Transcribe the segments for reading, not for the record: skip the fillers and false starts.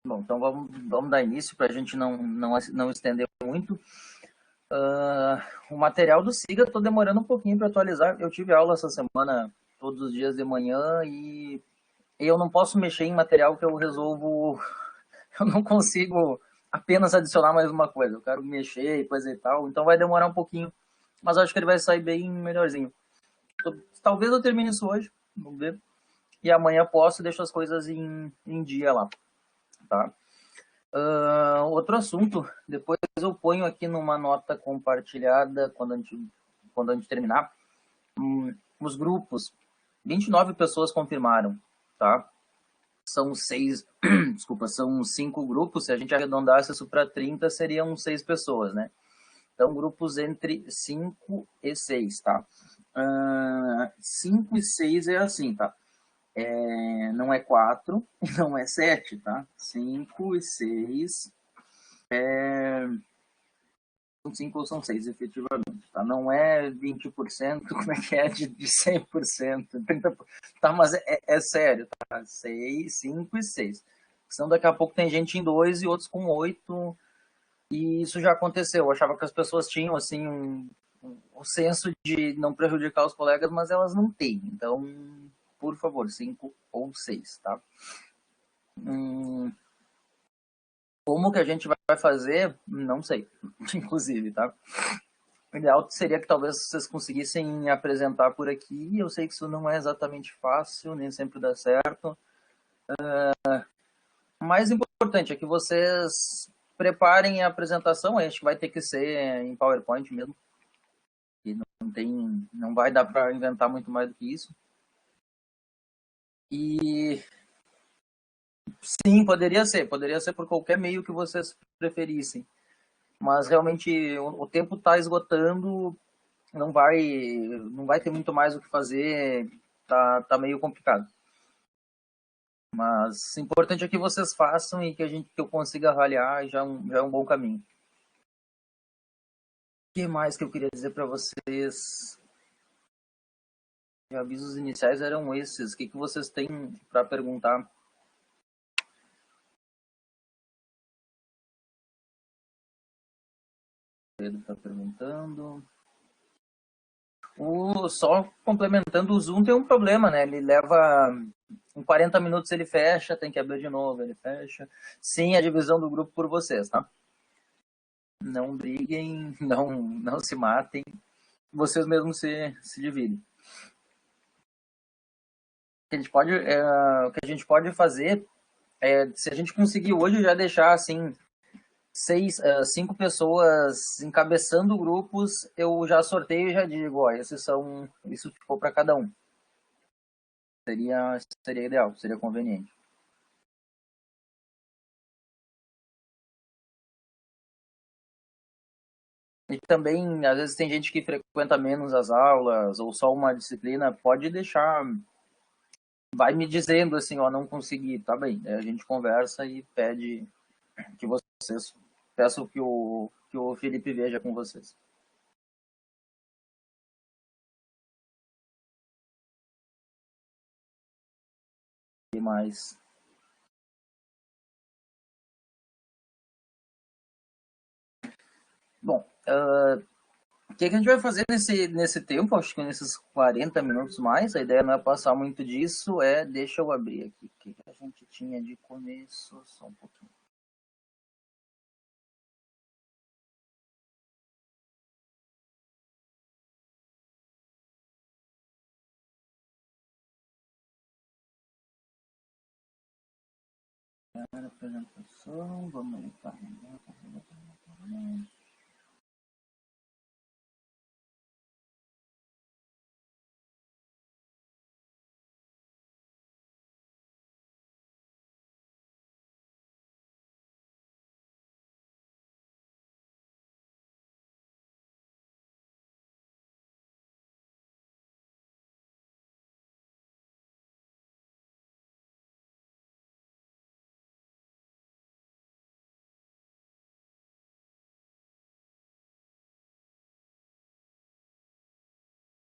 Bom, então vamos dar início para a gente não estender muito. O material do SIGA estou demorando um pouquinho para atualizar. Eu tive aula essa semana, todos os dias de manhã, e eu não posso mexer em material que eu resolvo. Eu não consigo apenas adicionar mais uma coisa. Eu quero mexer e coisa e tal, então vai demorar um pouquinho. Mas acho que ele vai sair bem melhorzinho. Talvez eu termine isso hoje, vamos ver. E amanhã posso e deixo as coisas em dia lá, tá? Outro assunto, depois eu ponho aqui numa nota compartilhada quando a gente terminar. Os grupos, 29 pessoas confirmaram, tá? São desculpa, são 5 grupos. Se a gente arredondasse isso para 30, seriam 6 pessoas, né? Então, grupos entre 5 e 6, tá? 5 e 6 é assim, tá? Não é 4, não é 7, tá? 5 e 6 são 5 ou são 6, efetivamente. Tá? Não é 20%, como é que é de 100%, 30%. Tá, mas é sério, tá? 6, 5 e 6. Senão daqui a pouco tem gente em 2 e outros com 8. E isso já aconteceu. Eu achava que as pessoas tinham, assim, um senso de não prejudicar os colegas, mas elas não têm. Então, por favor, 5 ou 6, tá? Como que a gente vai fazer? Não sei, inclusive, tá? O ideal seria que talvez vocês conseguissem apresentar por aqui. Eu sei que isso não é exatamente fácil, nem sempre dá certo. O mais importante é que vocês preparem a apresentação. Acho que vai ter que ser em PowerPoint mesmo. E não vai dar para inventar muito mais do que isso. E sim, poderia ser por qualquer meio que vocês preferissem. Mas realmente o tempo está esgotando, não vai ter muito mais o que fazer, tá meio complicado. Mas o importante é que vocês façam e que eu consiga avaliar, já é um bom caminho. O que mais que eu queria dizer para vocês? Os avisos iniciais eram esses. O que vocês têm para perguntar? Pedro está perguntando. Só complementando, o Zoom tem um problema, né? Ele leva em 40 minutos, ele fecha, tem que abrir de novo, ele fecha. Sim, a divisão do grupo por vocês, tá? Não briguem, não se matem, vocês mesmos se dividem. O que a gente pode fazer se a gente conseguir hoje já deixar assim 5 pessoas encabeçando grupos, eu já sorteio e já digo, ó, isso ficou para cada um. Seria ideal, seria conveniente. E também, às vezes tem gente que frequenta menos as aulas ou só uma disciplina, pode deixar, vai me dizendo assim, ó, não consegui, tá bem. Aí a gente conversa e pede que vocês, peço que o Felipe veja com vocês. E mais. Bom, o que a gente vai fazer nesse tempo? Acho que nesses 40 minutos mais, a ideia não é passar muito disso, deixa eu abrir aqui, o que a gente tinha de começo, só um pouquinho. Apresentação, vamos aí, carregar.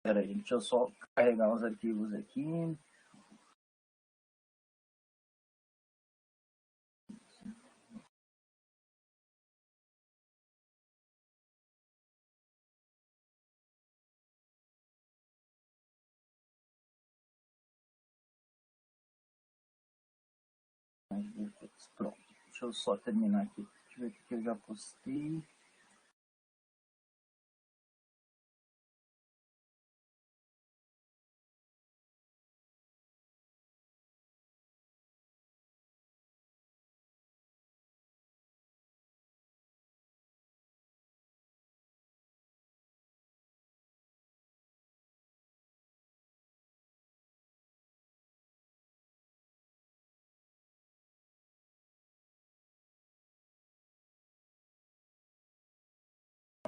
Pera aí, deixa eu só carregar os arquivos aqui. Pronto, deixa eu só terminar aqui. Deixa eu ver o que eu já postei.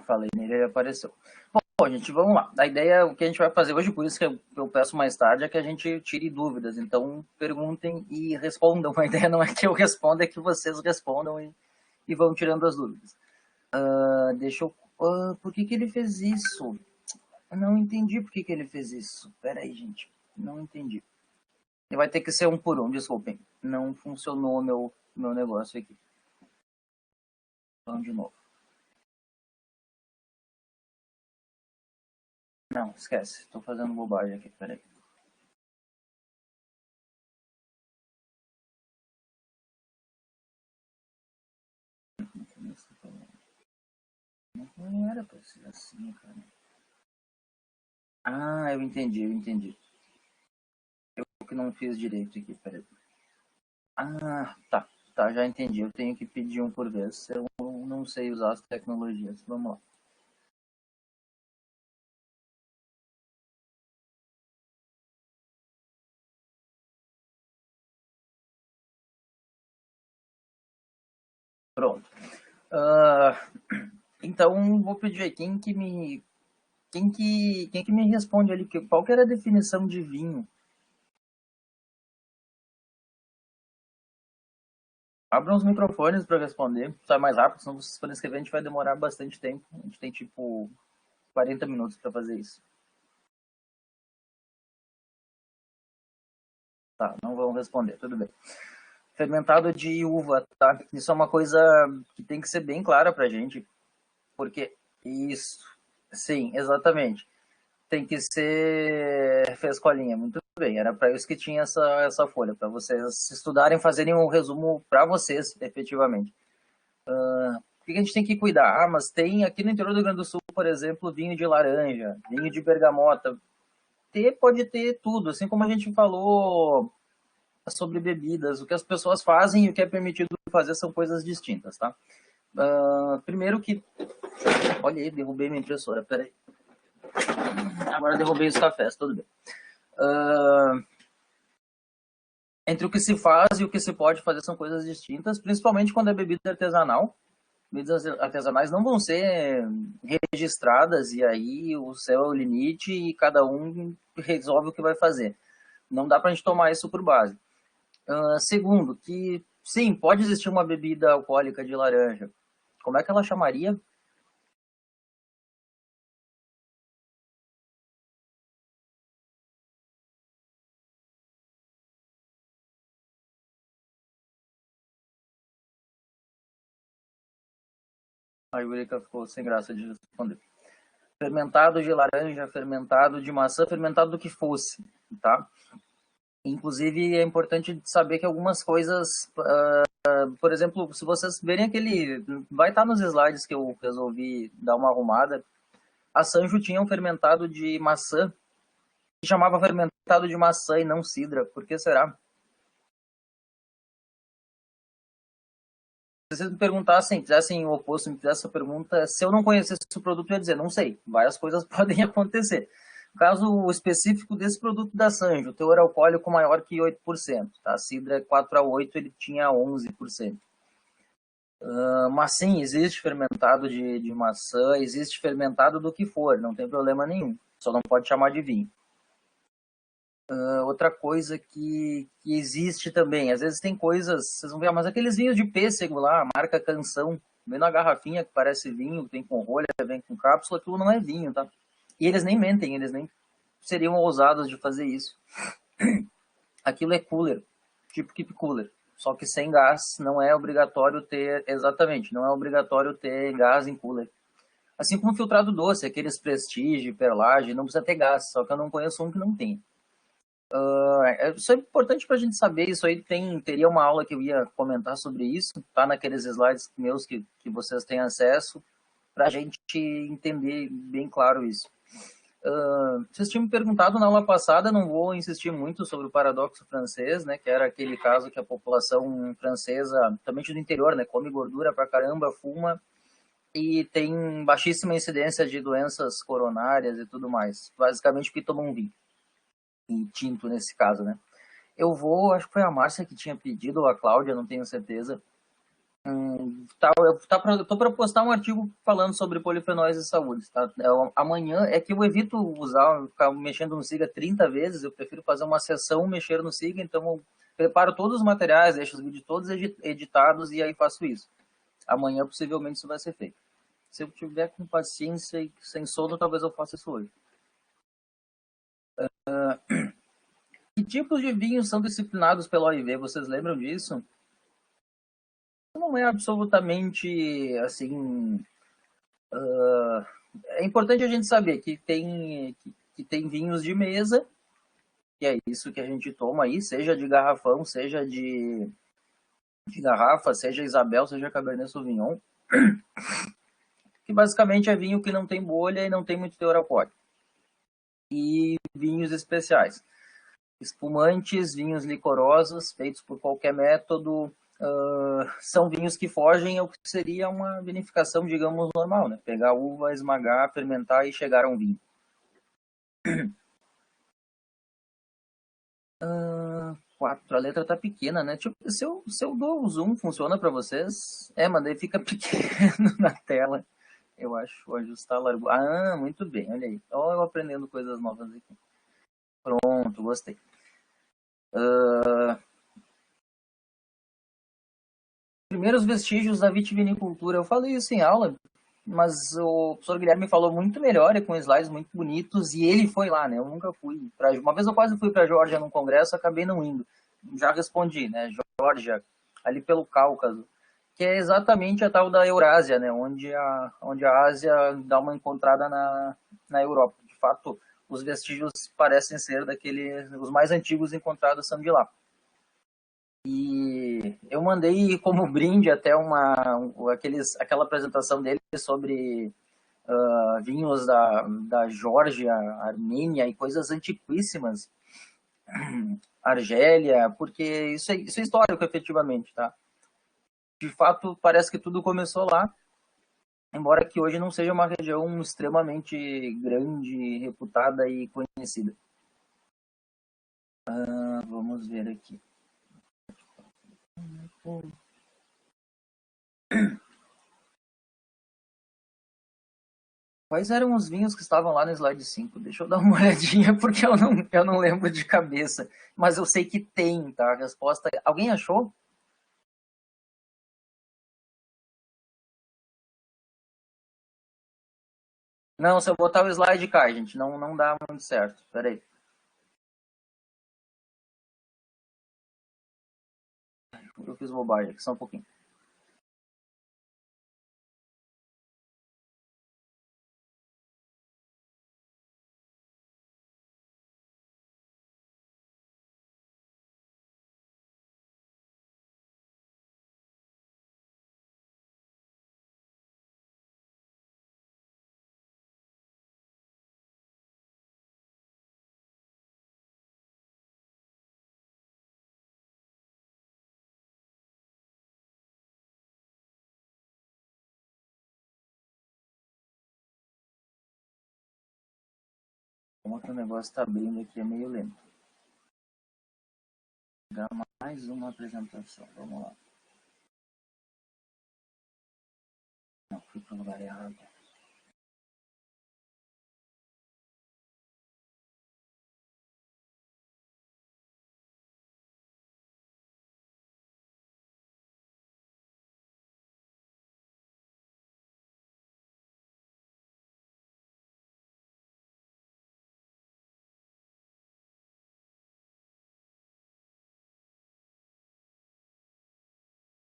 Falei nele, ele apareceu. Bom, gente, vamos lá. A ideia, o que a gente vai fazer hoje, por isso que eu peço mais tarde, é que a gente tire dúvidas. Então, perguntem e respondam. A ideia não é que eu responda, é que vocês respondam e vão tirando as dúvidas. Deixa eu... por que ele fez isso? Eu não entendi por que ele fez isso. Pera aí, gente. Não entendi. Ele vai ter que ser um por um, desculpem. Não funcionou meu negócio aqui. Vamos de novo. Não, esquece. Estou fazendo bobagem aqui, peraí. Não era pra ser assim, cara. Ah, eu entendi. Eu que não fiz direito aqui, peraí. Ah, tá, já entendi. Eu tenho que pedir um por vez. Eu não sei usar as tecnologias. Vamos lá. Pronto. Ah, então, vou pedir aí, quem que me responde ali, qual que era a definição de vinho? Abram os microfones para responder, sai mais rápido, senão vocês forem escrever, a gente vai demorar bastante tempo. A gente tem, tipo, 40 minutos para fazer isso. Tá, não vão responder, tudo bem. Fermentado de uva, tá? Isso é uma coisa que tem que ser bem clara pra gente, porque isso, sim, exatamente. Tem que ser frescolinha, muito bem. Era para isso que tinha essa folha, para vocês estudarem, fazerem um resumo para vocês, efetivamente. O que a gente tem que cuidar? Ah, mas tem aqui no interior do Rio Grande do Sul, por exemplo, vinho de laranja, vinho de bergamota. Pode ter tudo, assim como a gente falou sobre bebidas, o que as pessoas fazem e o que é permitido fazer são coisas distintas, tá? Primeiro que... Olha aí, derrubei minha impressora, peraí. Agora derrubei os cafés, tudo bem. Entre o que se faz e o que se pode fazer são coisas distintas, principalmente quando é bebida artesanal. Bebidas artesanais não vão ser registradas e aí o céu é o limite e cada um resolve o que vai fazer. Não dá para a gente tomar isso por base. Segundo, que sim, pode existir uma bebida alcoólica de laranja. Como é que ela chamaria? A Yurika ficou sem graça de responder. Fermentado de laranja, fermentado de maçã, fermentado do que fosse, tá? Inclusive, é importante saber que algumas coisas, por exemplo, se vocês verem aquele, vai estar nos slides que eu resolvi dar uma arrumada, a Sanjo tinha um fermentado de maçã, que chamava fermentado de maçã e não cidra. Por que será? Se vocês me perguntassem, fizessem o oposto, me fizessem essa pergunta, se eu não conhecesse o produto, eu ia dizer, não sei, várias coisas podem acontecer. No caso específico desse produto da Sanjo, o teor alcoólico maior que 8%, tá? A cidra 4 a 8, ele tinha 11%. Mas sim, existe fermentado de maçã, existe fermentado do que for, não tem problema nenhum, só não pode chamar de vinho. Outra coisa que existe também, às vezes tem coisas, vocês vão ver, mas aqueles vinhos de pêssego lá, a marca Canção, vem na garrafinha que parece vinho, vem com rolha, vem com cápsula, aquilo não é vinho, tá? E eles nem mentem, eles nem seriam ousados de fazer isso. Aquilo é cooler, tipo keep cooler, só que sem gás, não é obrigatório ter, exatamente, não é obrigatório ter gás em cooler. Assim como filtrado doce, aqueles Prestige, Perlage, não precisa ter gás, só que eu não conheço um que não tem. Isso é importante para a gente saber, isso aí teria uma aula que eu ia comentar sobre isso, tá naqueles slides meus que vocês têm acesso, para a gente entender bem claro isso. Vocês tinham me perguntado na aula passada, não vou insistir muito sobre o paradoxo francês, né, que era aquele caso que a população francesa, também do interior, né, come gordura pra caramba, fuma e tem baixíssima incidência de doenças coronárias e tudo mais, basicamente porque tomam vinho, e tinto nesse caso, né. Acho que foi a Márcia que tinha pedido, ou a Cláudia, não tenho certeza. Tô para postar um artigo falando sobre polifenóis e saúde, tá? Amanhã é que eu evito ficar mexendo no Siga 30 vezes, eu prefiro fazer uma sessão, mexer no Siga, então eu preparo todos os materiais, deixo os vídeos todos editados e aí faço isso. Amanhã possivelmente isso vai ser feito. Se eu tiver com paciência e sem sono, talvez eu faça isso hoje. Que tipos de vinhos são disciplinados pela OIV? Vocês lembram disso? Não é absolutamente assim. É importante a gente saber que tem vinhos de mesa, que é isso que a gente toma aí, seja de garrafão, seja de garrafa, seja Isabel, seja Cabernet Sauvignon, que basicamente é vinho que não tem bolha e não tem muito teor alcoólico. E vinhos especiais. Espumantes, vinhos licorosos, feitos por qualquer método, são vinhos que fogem ao que seria uma vinificação, digamos, normal, né? Pegar uva, esmagar, fermentar e chegar a um vinho. Quatro, a letra tá pequena, né? Tipo, se eu dou o zoom, funciona para vocês? Mas daí fica pequeno na tela. Eu acho, vou ajustar a largura. Muito bem, olha aí. Ó, eu aprendendo coisas novas aqui. Pronto, gostei. Primeiros vestígios da vitivinicultura. Eu falei isso em aula, mas o professor Guilherme falou muito melhor, com slides muito bonitos, e ele foi lá, né? Eu nunca fui. Uma vez eu quase fui para Geórgia num congresso, acabei não indo. Já respondi, né? Geórgia, ali pelo Cáucaso, que é exatamente a tal da Eurásia, né? Onde a Ásia dá uma encontrada na Europa. De fato, os vestígios parecem ser os mais antigos encontrados são de lá. E eu mandei como brinde até aquela apresentação dele sobre vinhos da Geórgia, Armênia e coisas antiquíssimas, Argélia, porque isso é histórico efetivamente, tá? De fato, parece que tudo começou lá, embora que hoje não seja uma região extremamente grande, reputada e conhecida. Vamos ver aqui. Quais eram os vinhos que estavam lá no slide 5? Deixa eu dar uma olhadinha, porque eu não lembro de cabeça. Mas eu sei que tem, tá? A resposta. Alguém achou? Não, se eu botar o slide cai, gente. Não dá muito certo. Pera aí. Eu fiz bobagem aqui, só um pouquinho. Como que o negócio tá abrindo aqui é meio lento. Vou dar mais uma apresentação. Vamos lá. Não, fui pro lugar errado.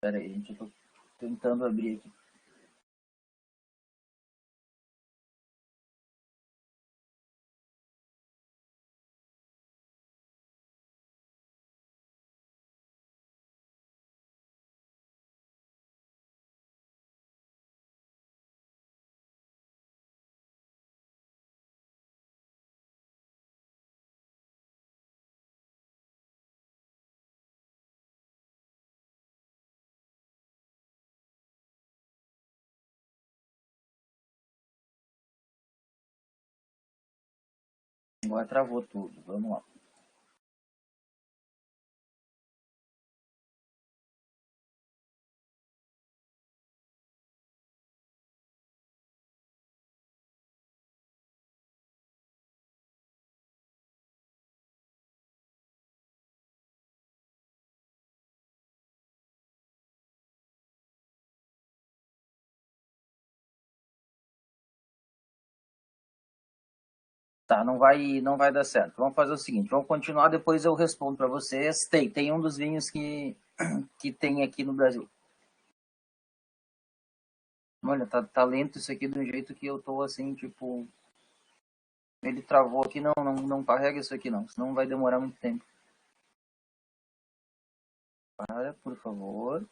Pera aí, gente. Eu tô tentando abrir aqui. Agora travou tudo. Vamos lá. Tá, não vai dar certo. Vamos fazer o seguinte, vamos continuar, depois eu respondo para vocês. Tem um dos vinhos que tem aqui no Brasil. Olha, tá lento isso aqui do jeito que eu tô assim, tipo, ele travou aqui, não carrega isso aqui não, senão vai demorar muito tempo. Para, por favor.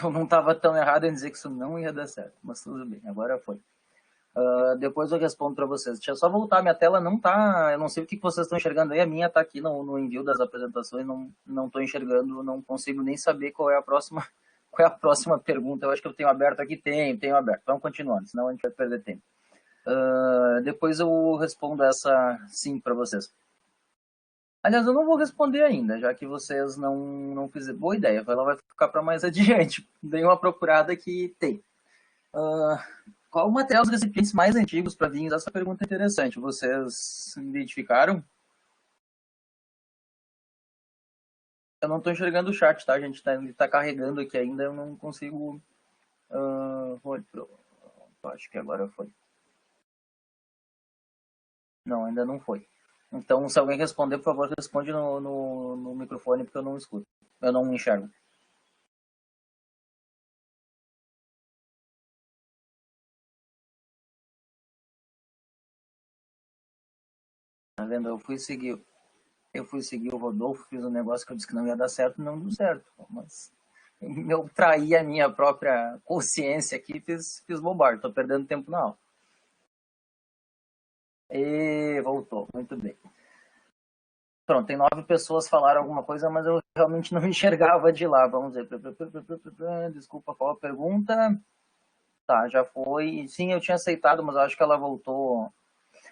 Eu não estava tão errado em dizer que isso não ia dar certo, mas tudo bem, agora foi. Depois eu respondo para vocês. Deixa eu só voltar, minha tela não tá, eu não sei o que vocês estão enxergando aí, a minha tá aqui no envio das apresentações, não estou enxergando, não consigo nem saber qual é a próxima, qual é a próxima pergunta. Eu acho que eu tenho aberto aqui, tenho aberto. Vamos continuando, senão a gente vai perder tempo. Depois eu respondo essa sim para vocês. Aliás, eu não vou responder ainda, já que vocês não fizeram. Boa ideia, ela vai ficar para mais adiante. Dei uma procurada que tem. Qual o material dos recipientes mais antigos para vinhos? Essa pergunta é interessante. Vocês identificaram? Eu não estou enxergando o chat, tá? A gente está carregando aqui ainda, eu não consigo. Acho que agora foi. Não, ainda não foi. Então, se alguém responder, por favor, responde no microfone, porque eu não escuto. Eu não enxergo. Tá vendo? Eu fui seguir o Rodolfo, fiz um negócio que eu disse que não ia dar certo, não deu certo. Mas eu traí a minha própria consciência aqui e fiz bobagem. Estou perdendo tempo na aula. E voltou, muito bem. Pronto, tem 9 pessoas que falaram alguma coisa, mas eu realmente não enxergava de lá. Vamos ver. Desculpa, qual a pergunta? Tá, já foi. Sim, eu tinha aceitado, mas acho que ela voltou.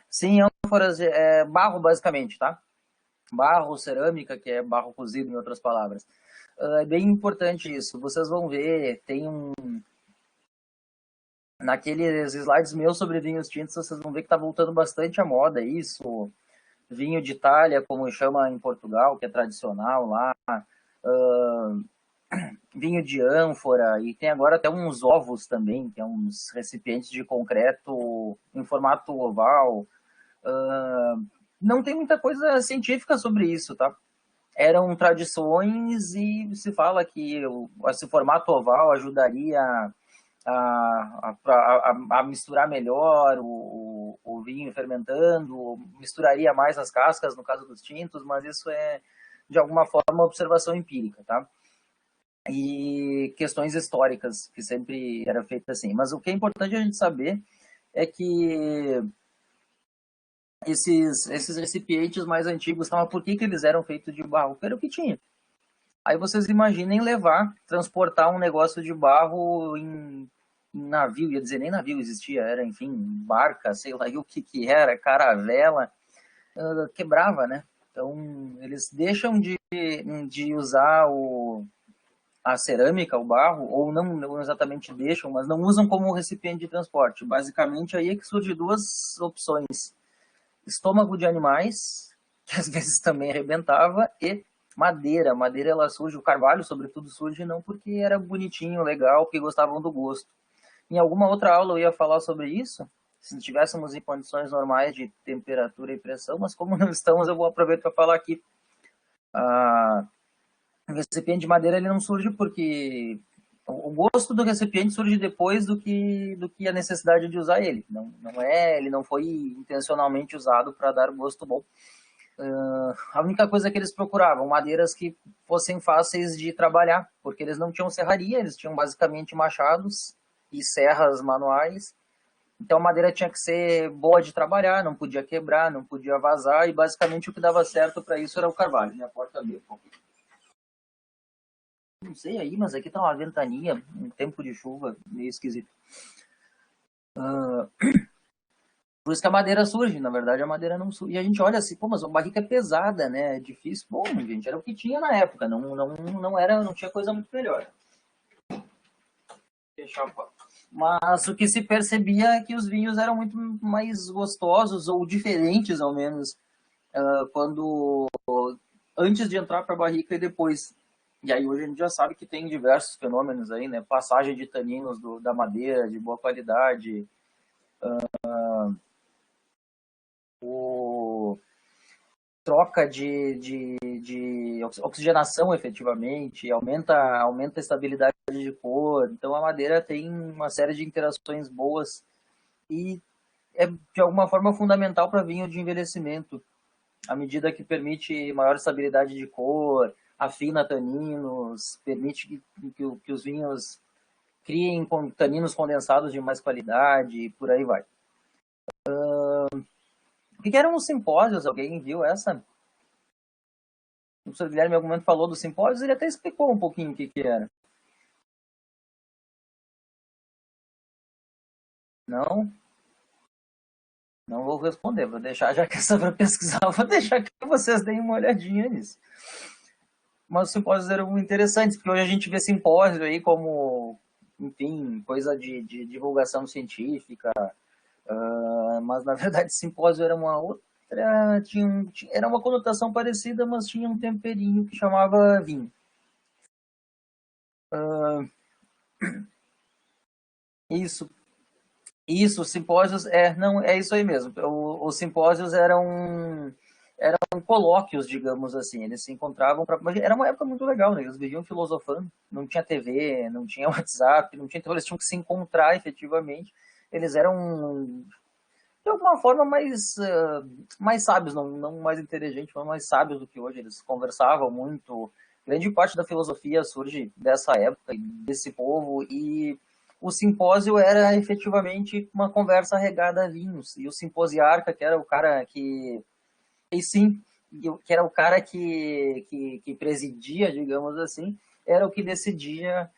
Sim, ânforas é barro, basicamente, tá? Barro, cerâmica, que é barro cozido, em outras palavras. É bem importante isso. Vocês vão ver, tem um. Naqueles slides meus sobre vinhos tintos, vocês vão ver que tá voltando bastante à moda isso. Vinho de Itália, como chama em Portugal, que é tradicional lá. Vinho de ânfora, e tem agora até uns ovos também, que é uns recipientes de concreto em formato oval. Não tem muita coisa científica sobre isso, tá? Eram tradições e se fala que esse formato oval ajudaria a misturar melhor o vinho fermentando, misturaria mais as cascas no caso dos tintos, mas isso é de alguma forma observação empírica, tá? E questões históricas que sempre era feita assim. Mas o que é importante a gente saber é que esses recipientes mais antigos, por que eles eram feitos de barro? Porque era o que tinha. Aí vocês imaginem transportar um negócio de barro em navio, ia dizer, nem navio existia, era, enfim, barca, sei lá, e o que era, caravela, quebrava, né? Então, eles deixam de usar a cerâmica, o barro, ou não exatamente deixam, mas não usam como recipiente de transporte. Basicamente, aí é que surgem duas opções. Estômago de animais, que às vezes também arrebentava, e madeira. Madeira, ela surge, o carvalho, sobretudo, surge não porque era bonitinho, legal, porque gostavam do gosto. Em alguma outra aula eu ia falar sobre isso, se estivéssemos em condições normais de temperatura e pressão, mas como não estamos, eu vou aproveitar para falar aqui. O recipiente de madeira ele não surge porque o gosto do recipiente surge depois do que a necessidade de usar ele. Ele não foi intencionalmente usado para dar gosto bom. A única coisa que eles procuravam, madeiras que fossem fáceis de trabalhar, porque eles não tinham serraria, eles tinham basicamente machados e serras manuais. Então a madeira tinha que ser boa de trabalhar, não podia quebrar, não podia vazar, e basicamente o que dava certo para isso era o carvalho. Minha porta abriu. Não sei aí, mas aqui tá uma ventania, um tempo de chuva, meio esquisito. Por isso que a madeira surge, na verdade a madeira não surge. E a gente olha assim, pô, mas a barrica é pesada, né? É difícil. Bom, gente, era o que tinha na época, não tinha coisa muito melhor. Fechar a porta. Mas o que se percebia é que os vinhos eram muito mais gostosos, ou diferentes ao menos, quando antes de entrar para a barrica e depois. E aí hoje a gente já sabe que tem diversos fenômenos aí, né? Passagem de taninos da madeira de boa qualidade, o troca de oxigenação efetivamente, aumenta a estabilidade de cor. Então a madeira tem uma série de interações boas e é de alguma forma fundamental para vinho de envelhecimento, à medida que permite maior estabilidade de cor, afina taninos, permite que os vinhos criem taninos condensados de mais qualidade e por aí vai. O que eram os simpósios? Alguém viu essa? O professor Guilherme em algum momento falou dos simpósios, ele até explicou um pouquinho o que era. Não, não vou responder, vou deixar, já que essa para pesquisar, vou deixar que vocês deem uma olhadinha nisso. Mas os simpósios eram interessantes, porque hoje a gente vê simpósio aí como, enfim, coisa de divulgação científica, mas na verdade simpósio era uma outra, era uma conotação parecida, mas tinha um temperinho que chamava vinho. Isso, isso, simpósios, não, é isso aí mesmo. Os simpósios eram colóquios, digamos assim. Eles se encontravam para. Era uma época muito legal, né? Eles viviam filosofando. Não tinha TV, não tinha WhatsApp, não tinha. Então eles tinham que se encontrar efetivamente. Eles eram, de alguma forma, mais sábios, não mais inteligentes, mas mais sábios do que hoje. Eles conversavam muito. Grande parte da filosofia surge dessa época, desse povo, e o simpósio era efetivamente uma conversa regada a vinhos. E o simposiarca, que era o cara que. E sim, que era o cara que presidia, digamos assim, era o que decidia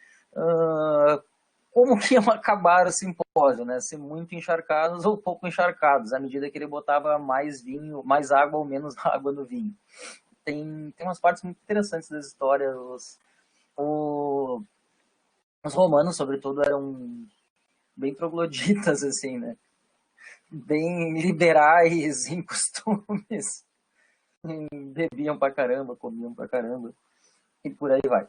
como que iam acabar o simpósio, né? Se muito encharcados ou pouco encharcados, à medida que ele botava mais vinho, mais água ou menos água no vinho. Tem umas partes muito interessantes das histórias. O, os romanos, sobretudo, eram bem trogloditas, assim, né? Bem liberais em costumes. Bebiam pra caramba, comiam pra caramba. E por aí vai.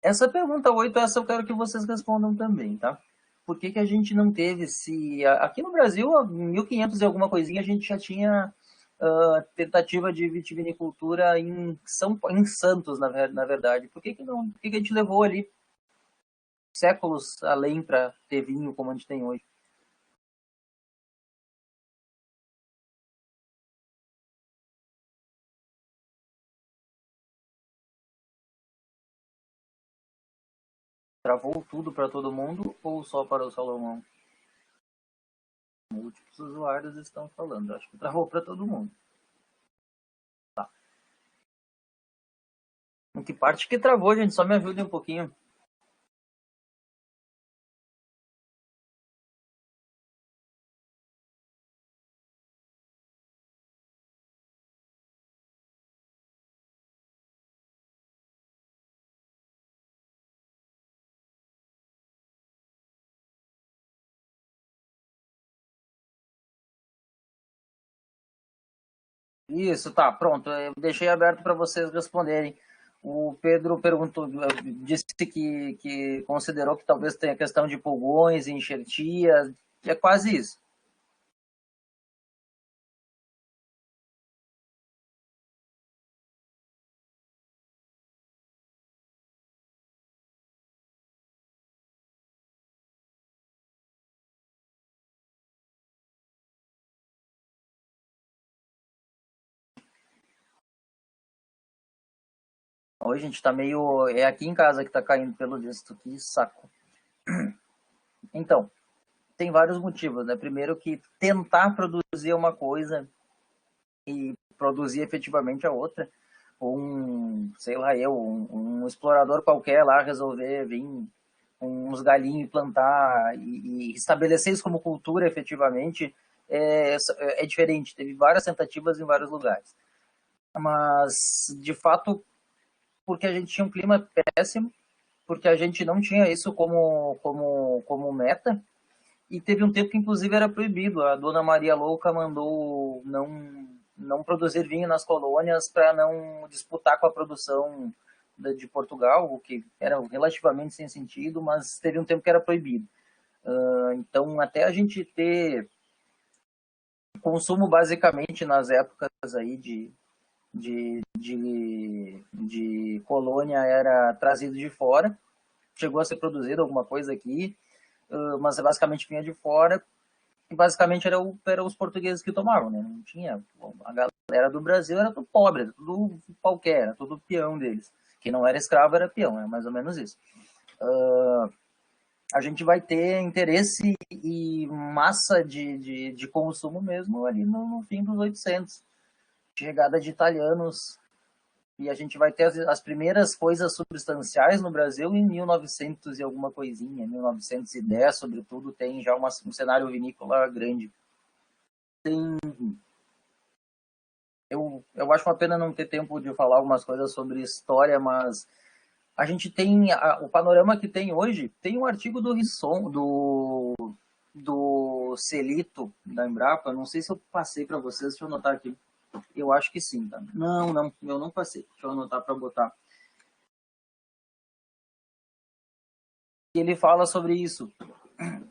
Essa pergunta 8, essa eu quero que vocês respondam também, tá? Por que a gente não teve se... Aqui no Brasil, em 1500 e alguma coisinha, a gente já tinha tentativa de vitivinicultura em Santos, na verdade. Por que a gente levou ali séculos além para ter vinho como a gente tem hoje? Travou tudo para todo mundo ou só para o Salomão? Múltiplos usuários estão falando. Acho que travou para todo mundo. Tá. Em que parte que travou, gente? Só me ajude um pouquinho. Isso, tá, pronto. Eu deixei aberto para vocês responderem. O Pedro perguntou, disse que considerou que talvez tenha questão de pulgões, enxertia, é quase isso. Hoje a gente tá meio... É aqui em casa que tá caindo pelo visto, que saco. Então, tem vários motivos, né? Primeiro que tentar produzir uma coisa e produzir efetivamente a outra. Sei lá, um explorador qualquer lá resolver vir uns galinhos e plantar e estabelecer isso como cultura efetivamente é diferente. Teve várias tentativas em vários lugares. Mas, de fato, porque a gente tinha um clima péssimo, porque a gente não tinha isso como meta, e teve um tempo que, inclusive, era proibido. A dona Maria Louca mandou não produzir vinho nas colônias para não disputar com a produção de Portugal, o que era relativamente sem sentido, mas teve um tempo que era proibido. Então, até a gente ter consumo basicamente nas épocas aí de colônia era trazido de fora, chegou a ser produzido alguma coisa aqui, mas basicamente vinha de fora, e basicamente eram os portugueses que tomavam, né? Não tinha, a galera do Brasil era tudo pobre, era tudo qualquer, era tudo peão deles. Quem não era escravo era peão, é mais ou menos isso. A gente vai ter interesse e massa de consumo mesmo ali no fim dos 800. Chegada de italianos, e a gente vai ter as primeiras coisas substanciais no Brasil em 1900 e alguma coisinha, 1910, sobretudo, tem já um cenário vinícola grande. Eu acho uma pena não ter tempo de falar algumas coisas sobre história, mas a gente tem o panorama que tem hoje. Tem um artigo do Risson, do Celito, da Embrapa, não sei se eu passei para vocês, deixa eu anotar aqui. Eu acho que sim, tá? Não, eu não passei. Deixa eu anotar para botar. Ele fala sobre isso,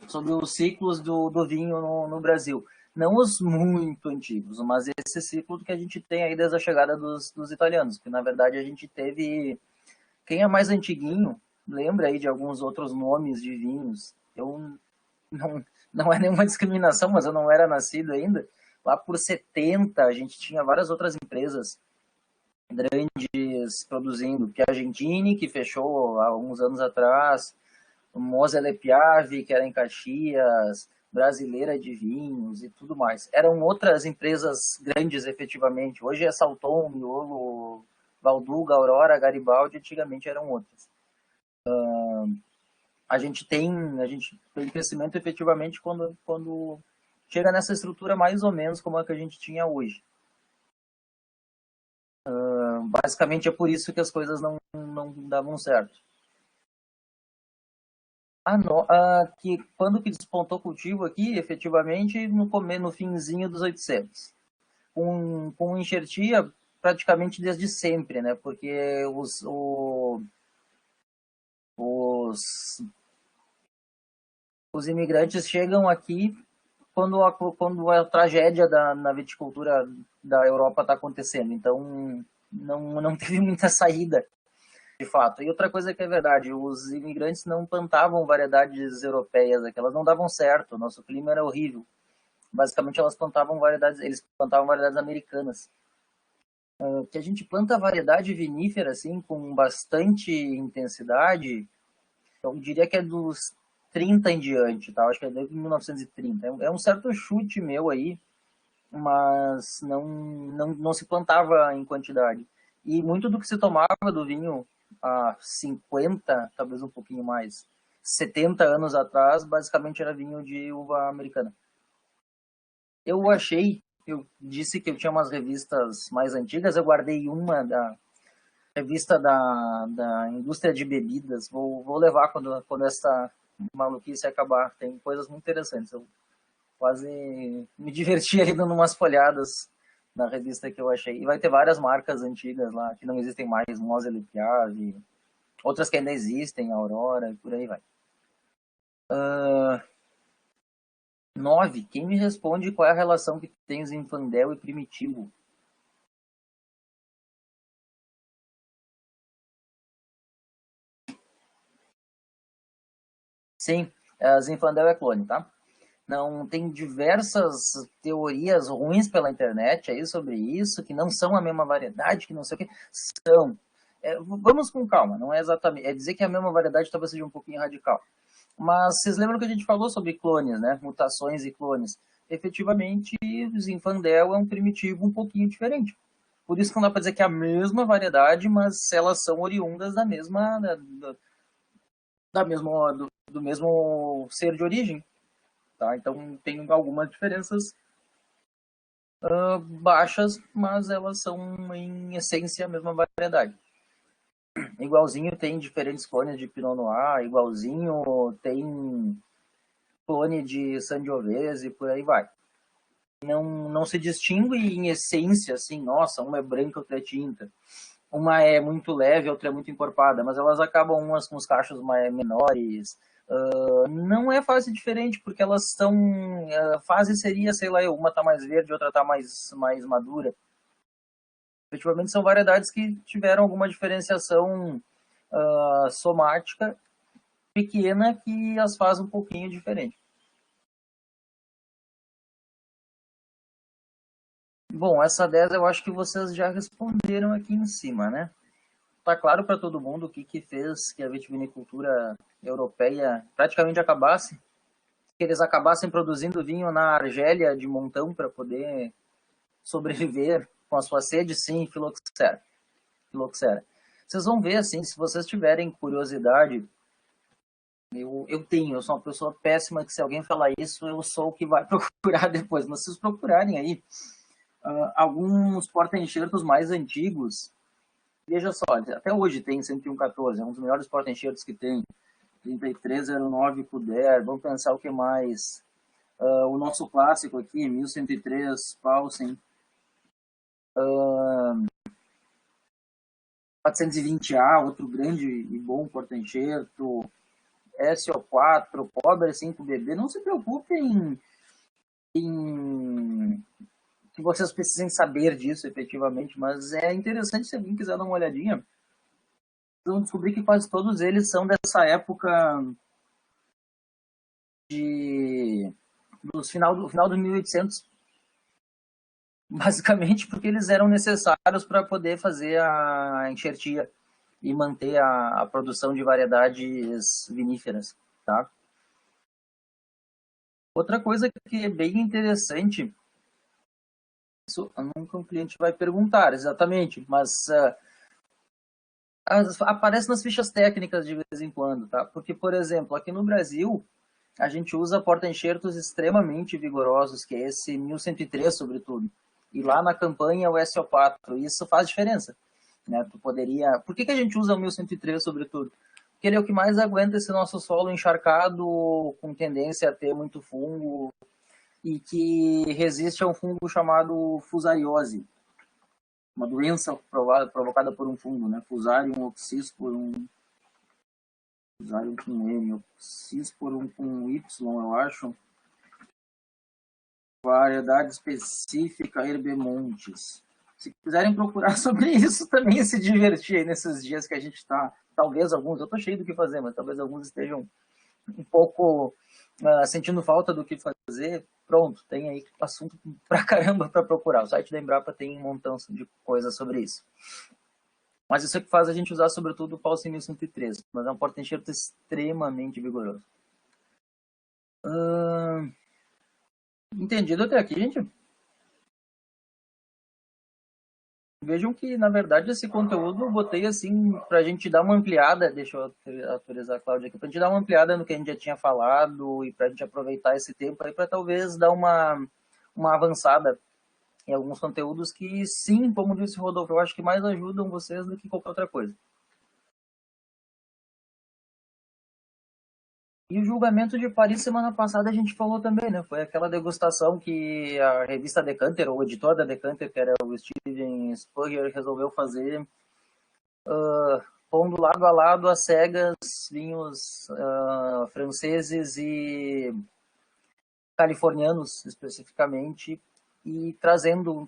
sobre os ciclos do vinho no Brasil. Não os muito antigos, mas esse ciclo que a gente tem aí desde a chegada dos italianos, que na verdade a gente teve... Quem é mais antiguinho, lembra aí de alguns outros nomes de vinhos. Eu não é nenhuma discriminação, mas eu não era nascido ainda. Lá por 70, a gente tinha várias outras empresas grandes produzindo. Piagentini, que fechou há alguns anos atrás, Moselle Piave, que era em Caxias, Brasileira de Vinhos e tudo mais. Eram outras empresas grandes, efetivamente. Hoje é Salton, Miolo, Valduga, Aurora, Garibaldi, antigamente eram outras. A gente tem crescimento efetivamente quando chega nessa estrutura mais ou menos como a que a gente tinha hoje. Basicamente é por isso que as coisas não davam certo. Que quando que despontou o cultivo aqui, efetivamente, no finzinho dos 800. Com enxertia praticamente desde sempre, né? Porque os imigrantes chegam aqui quando a tragédia na viticultura da Europa está acontecendo. Então, não teve muita saída, de fato. E outra coisa que é verdade, os imigrantes não plantavam variedades europeias, aquelas não davam certo, nosso clima era horrível. Basicamente, eles plantavam variedades americanas. Que a gente planta variedade vinífera, assim, com bastante intensidade, eu diria que é dos 30 em diante, tá? Acho que é desde 1930. É um certo chute meu aí, mas não se plantava em quantidade. E muito do que se tomava do vinho há 50, talvez um pouquinho mais, 70 anos atrás, basicamente era vinho de uva americana. Eu disse que eu tinha umas revistas mais antigas, eu guardei uma da revista da indústria de bebidas, vou levar quando essa maluquice acabar, tem coisas muito interessantes, eu quase me diverti ali dando umas folhadas na revista que eu achei, e vai ter várias marcas antigas lá, que não existem mais, Moselle Piave, outras que ainda existem, Aurora, e por aí vai. 9. Quem me responde qual é a relação que tem Zinfandel e Primitivo? Sim, Zinfandel é clone, tá? Não tem diversas teorias ruins pela internet aí sobre isso, que não são a mesma variedade, que não sei o que. São. vamos com calma, não é exatamente, é dizer que a mesma variedade talvez seja um pouquinho radical. Mas vocês lembram que a gente falou sobre clones, né? Mutações e clones. Efetivamente, o Zinfandel é um primitivo um pouquinho diferente. Por isso que não dá para dizer que é a mesma variedade, mas elas são oriundas da mesma, do mesmo ser de origem. Tá? Então tem algumas diferenças baixas, mas elas são em essência a mesma variedade. Igualzinho tem diferentes clones de Pinot Noir, igualzinho tem clone de Sangiovese e por aí vai. Não se distingue em essência, assim, nossa, uma é branca, outra é tinta. Uma é muito leve, outra é muito encorpada, mas elas acabam umas com os cachos menores. Não é fase diferente, porque elas estão... fase seria, sei lá, uma tá mais verde, outra tá mais madura. Efetivamente são variedades que tiveram alguma diferenciação somática pequena que as faz um pouquinho diferente. Bom, essa 10 eu acho que vocês já responderam aqui em cima, né? Tá claro para todo mundo o que fez que a vitivinicultura europeia praticamente acabasse, que eles acabassem produzindo vinho na Argélia de montão para poder sobreviver com a sua sede, sim, filoxera. Filoxera. Vocês vão ver, assim, se vocês tiverem curiosidade, eu sou uma pessoa péssima, que se alguém falar isso, eu sou o que vai procurar depois. Mas se vocês procurarem aí, alguns porta-enxertos mais antigos, veja só, até hoje tem 10114, é um dos melhores porta-enxertos que tem. 3309 Puder, vamos pensar o que mais. O nosso clássico aqui, 1103 Paulsen. 420A, outro grande e bom porta-enxerto. SO4, Pobre 5BB. Não se preocupem em que vocês precisem saber disso efetivamente, mas é interessante se alguém quiser dar uma olhadinha. Vocês vão descobrir que quase todos eles são dessa época do final do 1800, basicamente porque eles eram necessários para poder fazer a enxertia e manter a produção de variedades viníferas, tá? Outra coisa que é bem interessante, isso nunca um cliente vai perguntar exatamente, mas aparece nas fichas técnicas de vez em quando, tá? Porque, por exemplo, aqui no Brasil, a gente usa porta-enxertos extremamente vigorosos, que é esse 1103, sobretudo. E lá na campanha o SO4, isso faz diferença. Né? Tu poderia... Por que a gente usa o 1103, sobretudo? Porque ele é o que mais aguenta esse nosso solo encharcado, com tendência a ter muito fungo, e que resiste a um fungo chamado fusariose, uma doença provocada por um fungo, né? Fusarium oxysporum, Fusarium com M, oxysporum com Y, eu acho. Variedade específica Herbemontes. Se quiserem procurar sobre isso também e se divertir aí nesses dias que a gente está, talvez alguns, eu estou cheio do que fazer, mas talvez alguns estejam um pouco sentindo falta do que fazer, pronto, tem aí assunto pra caramba para procurar. O site da Embrapa tem um montão de coisas sobre isso. Mas isso é que faz a gente usar, sobretudo, o Paulsen 1113, mas é um porta-enxerto extremamente vigoroso. Entendido até aqui, gente? Vejam que, na verdade, esse conteúdo eu botei assim para a gente dar uma ampliada. Deixa eu autorizar a Cláudia aqui, para a gente dar uma ampliada no que a gente já tinha falado e para a gente aproveitar esse tempo aí para talvez dar uma avançada em alguns conteúdos que, sim, como disse o Rodolfo, eu acho que mais ajudam vocês do que qualquer outra coisa. E o julgamento de Paris semana passada a gente falou também, né? Foi aquela degustação que a revista Decanter, ou o editor da Decanter, que era o Steven Spurrier, resolveu fazer, pondo lado a lado às cegas vinhos franceses e californianos, especificamente, e trazendo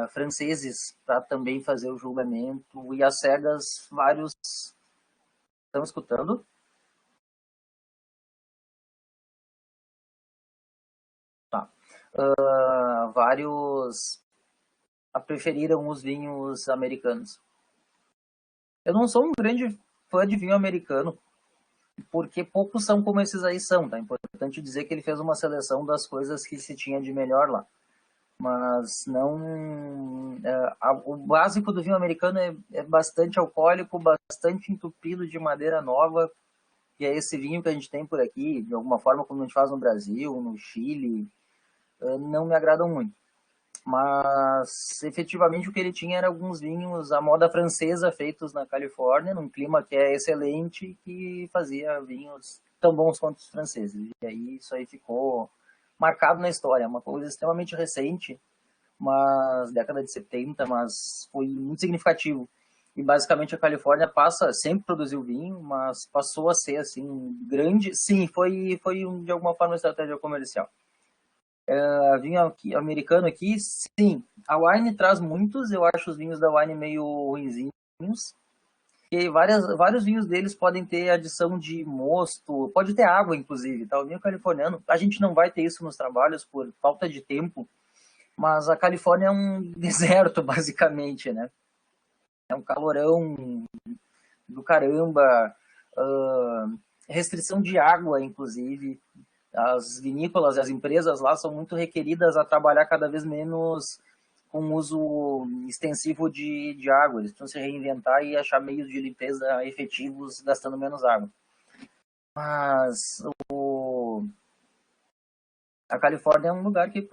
franceses para também fazer o julgamento, e às cegas vários... Estão escutando? Tá. Vários preferiram os vinhos americanos. Eu não sou um grande fã de vinho americano, porque poucos são como esses aí são, tá? Importante dizer que ele fez uma seleção das coisas que se tinha de melhor lá. Mas não... o básico do vinho americano é bastante alcoólico, bastante entupido de madeira nova, que é esse vinho que a gente tem por aqui, de alguma forma como a gente faz no Brasil, no Chile, não me agradam muito. Mas efetivamente o que ele tinha era alguns vinhos à moda francesa feitos na Califórnia, num clima que é excelente, que fazia vinhos tão bons quanto os franceses. E aí isso aí ficou marcado na história, uma coisa extremamente recente, mas década de 70, mas foi muito significativo. E basicamente a Califórnia sempre produziu vinho, mas passou a ser assim grande, sim, foi de alguma forma uma estratégia comercial. Vinho aqui, americano aqui, sim. A Wine traz muitos, eu acho os vinhos da Wine meio ruinzinhos. E vários vinhos deles podem ter adição de mosto, pode ter água, inclusive. Tá? O vinho californiano, a gente não vai ter isso nos trabalhos por falta de tempo, mas a Califórnia é um deserto, basicamente, né? É um calorão do caramba, restrição de água, inclusive. As vinícolas, as empresas lá são muito requeridas a trabalhar cada vez menos com uso extensivo de água. Eles precisam se reinventar e achar meios de limpeza efetivos gastando menos água. Mas a Califórnia é um lugar que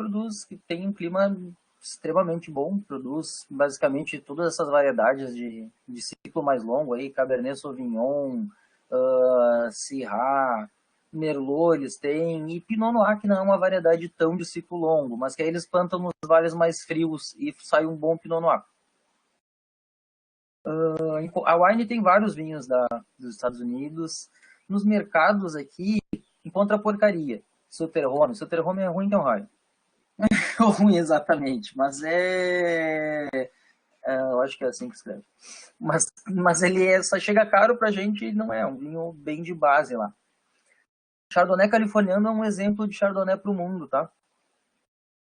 tem um clima extremamente bom, produz basicamente todas essas variedades de ciclo mais longo aí, Cabernet Sauvignon, Syrah, Merlot eles têm, e Pinot Noir, que não é uma variedade tão de ciclo longo, mas que aí eles plantam nos vales mais frios e sai um bom Pinot Noir. A Wine tem vários vinhos dos Estados Unidos. Nos mercados aqui, encontra porcaria. Soterhome. Soterhome é ruim que é um raio. Ruim exatamente, mas eu acho que é assim que escreve. Mas ele só chega caro pra gente e não é um vinho bem de base lá. Chardonnay californiano é um exemplo de Chardonnay pro mundo, tá?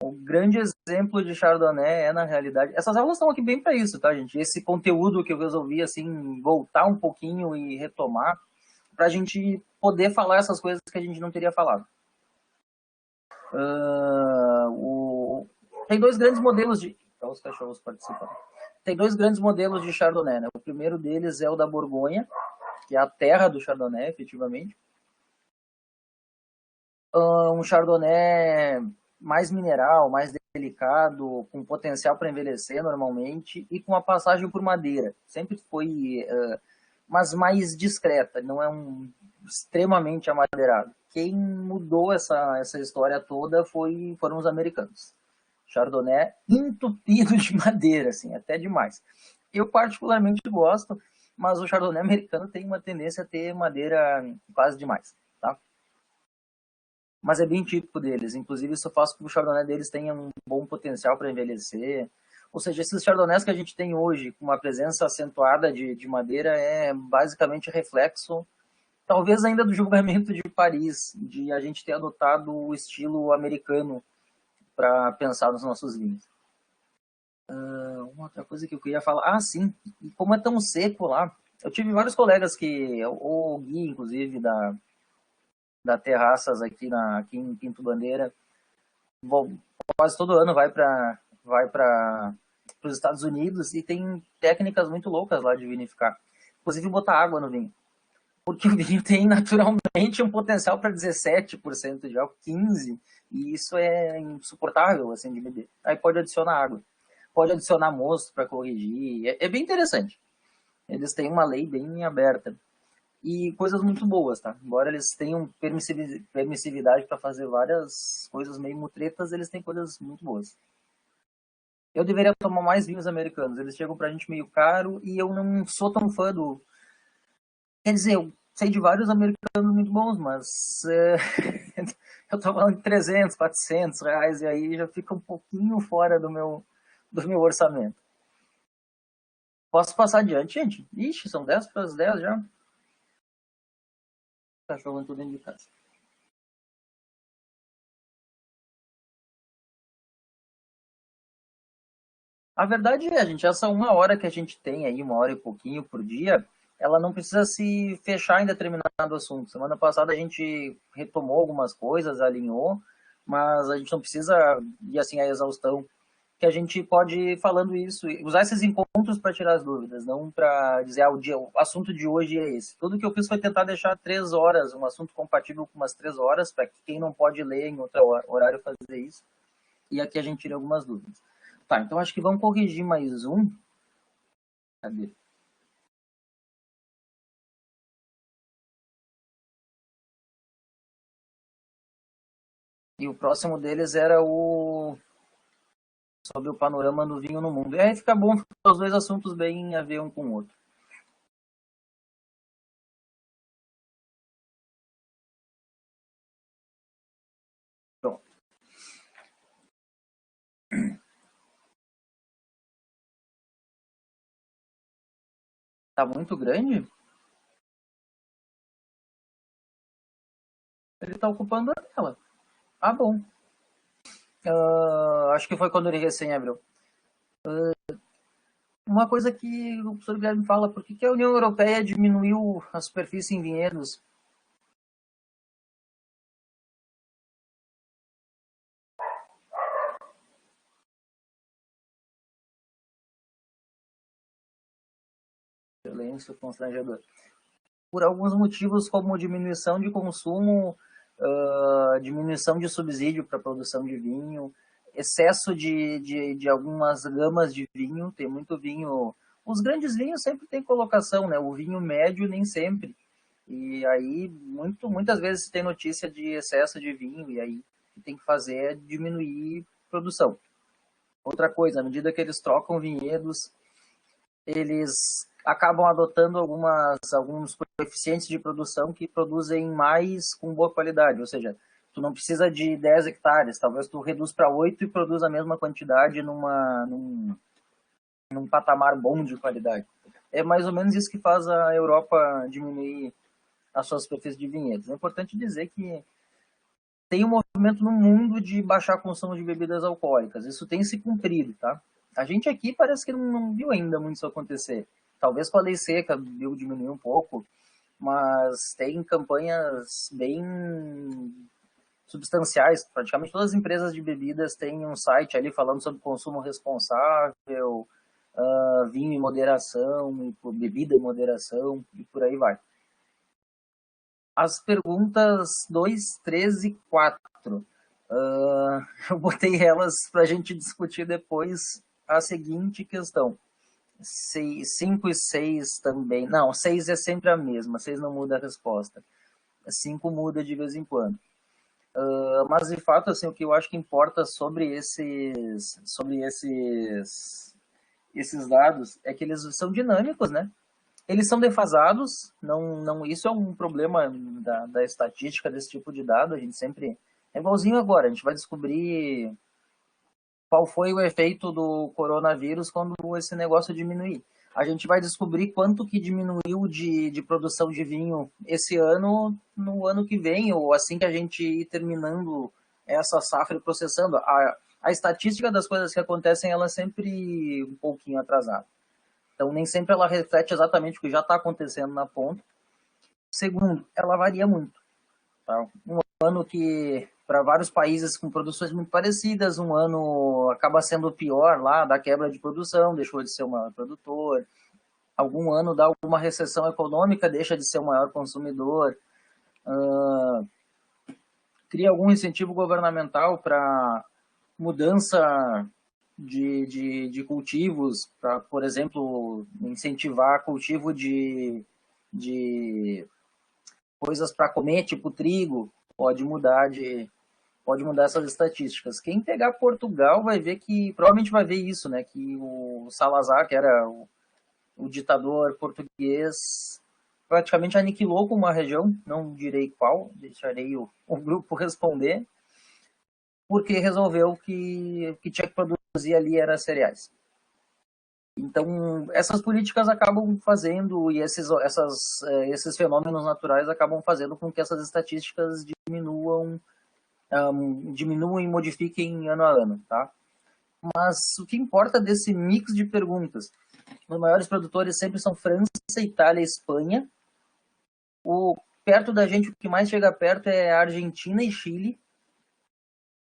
O grande exemplo de Chardonnay é, na realidade... Essas aulas estão aqui bem para isso, tá, gente? Esse conteúdo que eu resolvi, assim, voltar um pouquinho e retomar pra gente poder falar essas coisas que a gente não teria falado. Tem dois grandes modelos de... Os cachorros participam. Tem dois grandes modelos de Chardonnay, né? O primeiro deles é o da Borgonha, que é a terra do Chardonnay, efetivamente. Um Chardonnay mais mineral, mais delicado, com potencial para envelhecer normalmente e com a passagem por madeira. Sempre foi, mas mais discreta, não é um extremamente amadeirado. Quem mudou essa história toda foram os americanos. Chardonnay entupido de madeira, assim, até demais. Eu particularmente gosto, mas o Chardonnay americano tem uma tendência a ter madeira quase demais, tá? Mas é bem típico deles. Inclusive, isso faz com que o Chardonnay deles tenha um bom potencial para envelhecer. Ou seja, esses Chardonnays que a gente tem hoje, com uma presença acentuada de madeira, é basicamente reflexo, talvez ainda do julgamento de Paris, de a gente ter adotado o estilo americano para pensar nos nossos vinhos. Uma outra coisa que eu queria falar. Ah, sim. E como é tão seco lá. Eu tive vários colegas que, o Gui, inclusive, da Terraças aqui em Pinto Bandeira, quase todo ano vai para os Estados Unidos e tem técnicas muito loucas lá de vinificar. Inclusive botar água no vinho. Porque o vinho tem naturalmente um potencial para 17% de álcool, 15%, e isso é insuportável assim, de beber. Aí pode adicionar água. Pode adicionar mosto para corrigir. É bem interessante. Eles têm uma lei bem aberta. E coisas muito boas, tá? Embora eles tenham permissividade para fazer várias coisas meio mutretas, eles têm coisas muito boas. Eu deveria tomar mais vinhos americanos. Eles chegam pra gente meio caro e eu não sou tão fã do... Quer dizer, eu sei de vários americanos muito bons, mas eu tô falando de 300, 400 reais e aí já fica um pouquinho fora do meu orçamento. Posso passar adiante, gente? Ixi, são 10 para as 10 já. Cachorro entrou dentro de casa. A verdade é, gente, essa 1 hora que a gente tem aí, 1 hora e pouquinho por dia, ela não precisa se fechar em determinado assunto. Semana passada a gente retomou algumas coisas, alinhou, mas a gente não precisa ir assim à exaustão. Que a gente pode ir falando isso, usar esses encontros para tirar as dúvidas, não para dizer, o assunto de hoje é esse. Tudo que eu fiz foi tentar deixar 3 horas, um assunto compatível com umas 3 horas, para que quem não pode ler em outro horário fazer isso. E aqui a gente tira algumas dúvidas. Tá, então acho que vamos corrigir mais um. Cadê? E o próximo deles era o sobre o panorama do vinho no mundo. E aí fica bom, os dois assuntos bem a ver um com o outro. Pronto. Tá muito grande? Ele tá ocupando a tela. Ah, bom. Acho que foi quando ele recém abriu. Uma coisa que o professor Guilherme fala, por que, que a União Europeia diminuiu a superfície em vinhedos? Silêncio constrangedor. Por alguns motivos, como diminuição de consumo, diminuição de subsídio para a produção de vinho, excesso de algumas gamas de vinho, tem muito vinho. Os grandes vinhos sempre tem colocação, né? O vinho médio nem sempre. E aí, muitas vezes tem notícia de excesso de vinho, e aí o que tem que fazer é diminuir a produção. Outra coisa, à medida que eles trocam vinhedos, eles acabam adotando alguns coeficientes de produção que produzem mais com boa qualidade, ou seja, tu não precisa de 10 hectares, talvez tu reduz para 8 e produza a mesma quantidade num patamar bom de qualidade. É mais ou menos isso que faz a Europa diminuir as suas superfícies de vinhedos. É importante dizer que tem um movimento no mundo de baixar a consumo de bebidas alcoólicas. Isso tem se cumprido, tá? A gente aqui parece que não viu ainda muito isso acontecer. Talvez com a lei seca viu diminuir um pouco, mas tem campanhas bem substanciais. Praticamente todas as empresas de bebidas têm um site ali falando sobre consumo responsável, vinho em moderação, bebida em moderação e por aí vai. As perguntas 2, 3 e 4. Eu botei elas para a gente discutir depois a seguinte questão. 5 e 6 também. Não, 6 é sempre a mesma. 6 não muda a resposta. 5 muda de vez em quando. Mas de fato, assim, o que eu acho que importa esses dados é que eles são dinâmicos, né? Eles são defasados, isso é um problema da estatística desse tipo de dado, a gente sempre... É igualzinho agora, a gente vai descobrir qual foi o efeito do coronavírus quando esse negócio diminuir. A gente vai descobrir quanto que diminuiu de produção de vinho esse ano, no ano que vem, ou assim que a gente ir terminando essa safra e processando. A estatística das coisas que acontecem, ela é sempre um pouquinho atrasada. Então, nem sempre ela reflete exatamente o que já está acontecendo na ponta. Segundo, ela varia muito. Tá? Um ano que, para vários países com produções muito parecidas, um ano acaba sendo pior lá, da quebra de produção, deixou de ser o maior produtor. Algum ano dá alguma recessão econômica, deixa de ser o maior consumidor. Cria algum incentivo governamental para mudança de cultivos, para, por exemplo, incentivar cultivo de coisas para comer, tipo trigo, pode mudar essas estatísticas. Quem pegar Portugal vai ver que, provavelmente vai ver isso, né, que o Salazar, que era o ditador português, praticamente aniquilou com uma região, não direi qual, deixarei o grupo responder, porque resolveu que tinha que produzir ali era cereais. Então, essas políticas acabam fazendo, e esses fenômenos naturais acabam fazendo com que essas estatísticas diminuam e modifiquem ano a ano, tá? Mas o que importa desse mix de perguntas? Os maiores produtores sempre são França, Itália e Espanha. Perto da gente, o que mais chega perto é Argentina e Chile.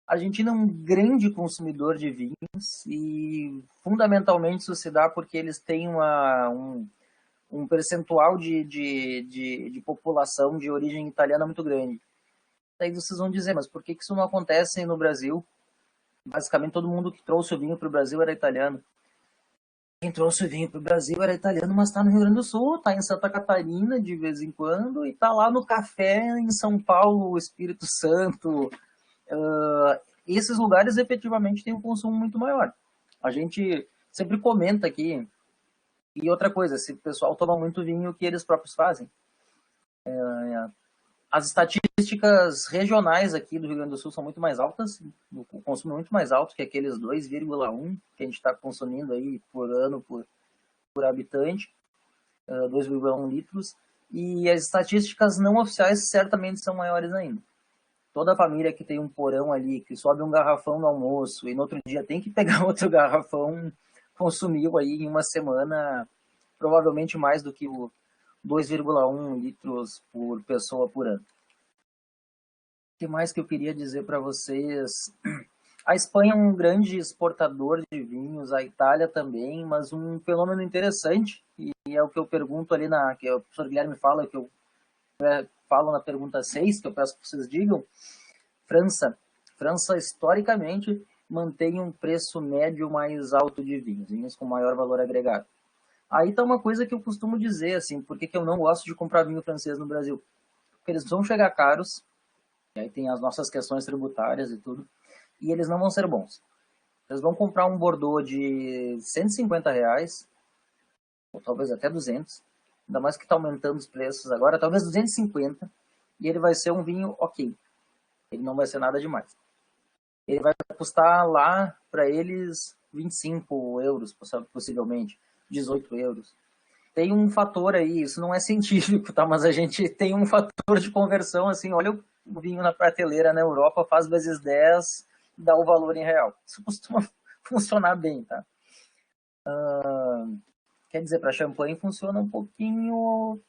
A Argentina é um grande consumidor de vinhos e, fundamentalmente, isso se dá porque eles têm um percentual de população de origem italiana muito grande. Daí vocês vão dizer, mas por que isso não acontece no Brasil? Basicamente, todo mundo que trouxe o vinho para o Brasil era italiano. Quem trouxe o vinho para o Brasil era italiano, mas está no Rio Grande do Sul, está em Santa Catarina de vez em quando e está lá no café em São Paulo, Espírito Santo. Esses lugares efetivamente têm um consumo muito maior. A gente sempre comenta aqui. E outra coisa, esse pessoal toma muito vinho que eles próprios fazem. As estatísticas regionais aqui do Rio Grande do Sul são muito mais altas, o consumo é muito mais alto que aqueles 2,1 que a gente está consumindo aí por ano por habitante, 2,1 litros, e as estatísticas não oficiais certamente são maiores ainda. Toda família que tem um porão ali, que sobe um garrafão no almoço e no outro dia tem que pegar outro garrafão, consumiu aí em uma semana provavelmente mais do que o 2,1 litros por pessoa por ano. O que mais que eu queria dizer para vocês? A Espanha é um grande exportador de vinhos, a Itália também, mas um fenômeno interessante, e é o que eu pergunto ali, que o professor Guilherme fala, que eu falo na pergunta 6, que eu peço que vocês digam. França. França, historicamente, mantém um preço médio mais alto de vinhos com maior valor agregado. Aí tá uma coisa que eu costumo dizer, assim, por que eu não gosto de comprar vinho francês no Brasil? Porque eles vão chegar caros, e aí tem as nossas questões tributárias e tudo, e eles não vão ser bons. Eles vão comprar um Bordeaux de R$ 150, ou talvez até 200, ainda mais que está aumentando os preços agora, talvez 250, e ele vai ser um vinho ok. Ele não vai ser nada demais. Ele vai custar lá, para eles, 25 euros, possivelmente, 18 euros. Tem um fator aí, isso não é científico, tá? Mas a gente tem um fator de conversão, assim, olha o vinho na prateleira na Europa, faz vezes 10, dá o valor em real. Isso costuma funcionar bem, tá? Quer dizer, para champanhe funciona um pouquinho,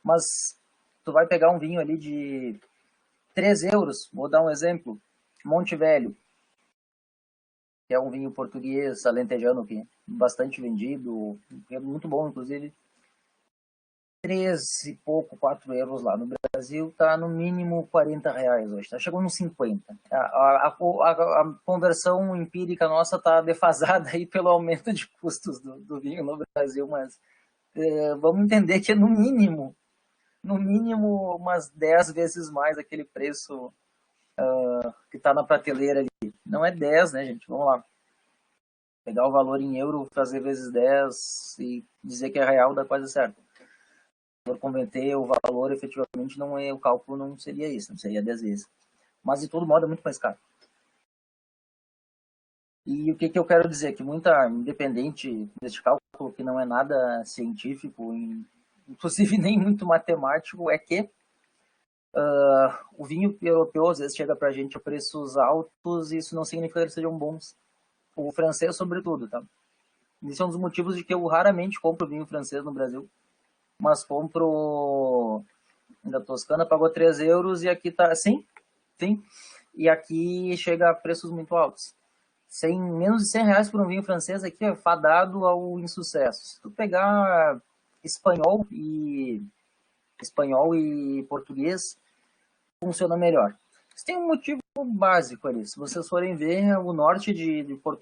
mas tu vai pegar um vinho ali de 3 euros, vou dar um exemplo, Monte Velho, que é um vinho português alentejano que é bastante vendido, é muito bom, inclusive. 3 e pouco, 4 euros lá. No Brasil está no mínimo R$ 40 hoje, tá chegando nos 50. A conversão empírica nossa está defasada aí pelo aumento de custos do vinho no Brasil, mas vamos entender que é no mínimo umas 10 vezes mais aquele preço que está na prateleira ali. Não é 10, né, gente? Vamos lá. Pegar o valor em euro, fazer vezes 10 e dizer que é real dá quase certo. Se for converter o valor, efetivamente, não é, o cálculo não seria isso, não seria 10 vezes. Mas, de todo modo, é muito mais caro. E o que eu quero dizer? Que muita, independente deste cálculo, que não é nada científico, inclusive nem muito matemático, é que o vinho europeu, às vezes, chega para a gente a preços altos e isso não significa que eles sejam bons. O francês, sobretudo, tá? Esse é um dos motivos de que eu raramente compro vinho francês no Brasil, mas compro da Toscana, pagou 3 euros e aqui tá, sim, e aqui chega a preços muito altos. Menos de 100 reais por um vinho francês aqui é fadado ao insucesso. Se tu pegar espanhol e português, funciona melhor. Isso tem um motivo básico ali. Se vocês forem ver, o norte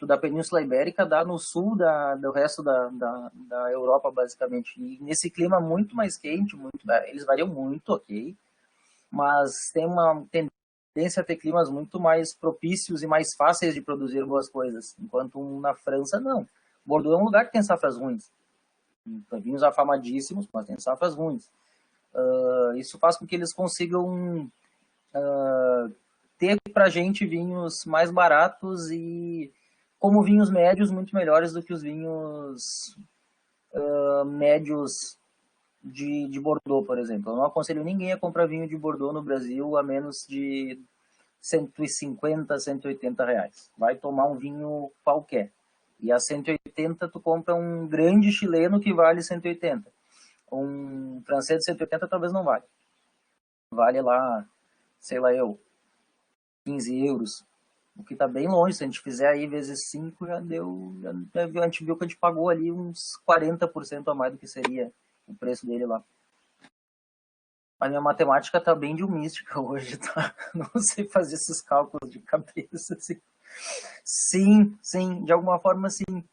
da Península Ibérica dá no sul do resto da Europa, basicamente. E nesse clima muito mais quente, eles variam muito, ok? Mas tem uma tendência a ter climas muito mais propícios e mais fáceis de produzir boas coisas. Enquanto na França, não. Bordeaux é um lugar que tem safras ruins. Tem vinhos afamadíssimos, mas tem safras ruins. Isso faz com que eles consigam ter pra gente vinhos mais baratos e como vinhos médios muito melhores do que os vinhos médios de Bordeaux, por exemplo. Eu não aconselho ninguém a comprar vinho de Bordeaux no Brasil a menos de 150, 180 reais. Vai tomar um vinho qualquer. E a 180 tu compra um grande chileno que vale 180. Um francês de 180 talvez não vale. Vale lá, sei lá eu, 15 euros. O que tá bem longe. Se a gente fizer aí vezes 5, já deu. A gente viu que a gente pagou ali uns 40% a mais do que seria o preço dele lá. A minha matemática tá bem de mística hoje, tá? Não sei fazer esses cálculos de cabeça, assim. Sim, sim, de alguma forma, sim.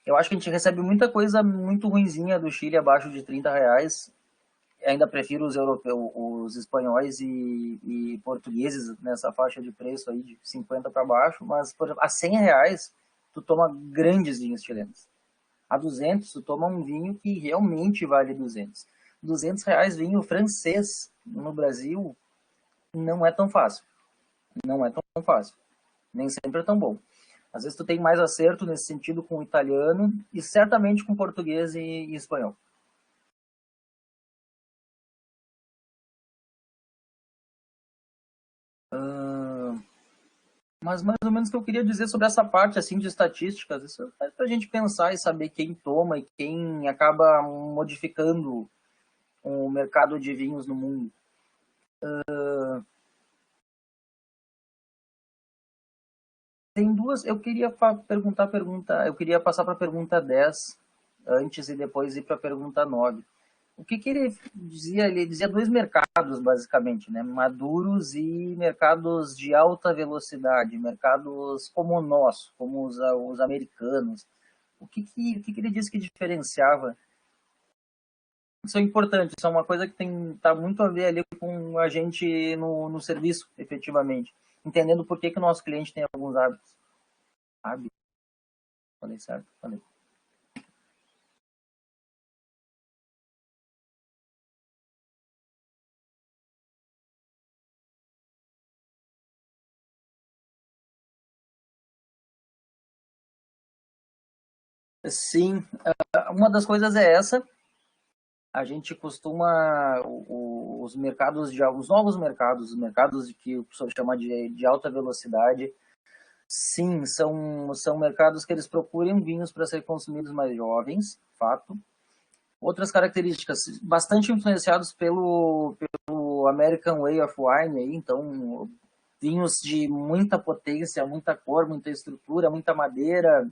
Eu acho que a gente recebe muita coisa muito ruinzinha do Chile abaixo de 30 reais. Ainda prefiro os europeus, os espanhóis e portugueses nessa faixa de preço aí de 50 para baixo, mas por exemplo, a 100 reais tu toma grandes vinhos chilenos. A 200 tu toma um vinho que realmente vale 200. 200 reais vinho francês no Brasil não é tão fácil. Não é tão fácil. Nem sempre é tão bom. Às vezes tu tem mais acerto nesse sentido com o italiano e certamente com português e espanhol. Mas mais ou menos o que eu queria dizer sobre essa parte assim de estatísticas, isso é para a gente pensar e saber quem toma e quem acaba modificando o mercado de vinhos no mundo. Tem duas, eu queria eu queria passar para a pergunta 10 antes e depois ir para a pergunta 9. O que, que ele dizia? Ele dizia dois mercados, basicamente, né? Maduros e mercados de alta velocidade, mercados como o nosso, como os americanos. O que ele disse que diferenciava? Isso é importante, isso é uma coisa que tá muito a ver ali com a gente no serviço, efetivamente. Entendendo por que o nosso cliente tem alguns hábitos. Hábitos, falei certo? Falei. Sim, uma das coisas é essa. A gente costuma, os mercados, os novos mercados, os mercados que o professor chama de alta velocidade, sim, são mercados que eles procuram vinhos para ser consumidos mais jovens, fato. Outras características, bastante influenciados pelo American Way of Wine, aí, então vinhos de muita potência, muita cor, muita estrutura, muita madeira,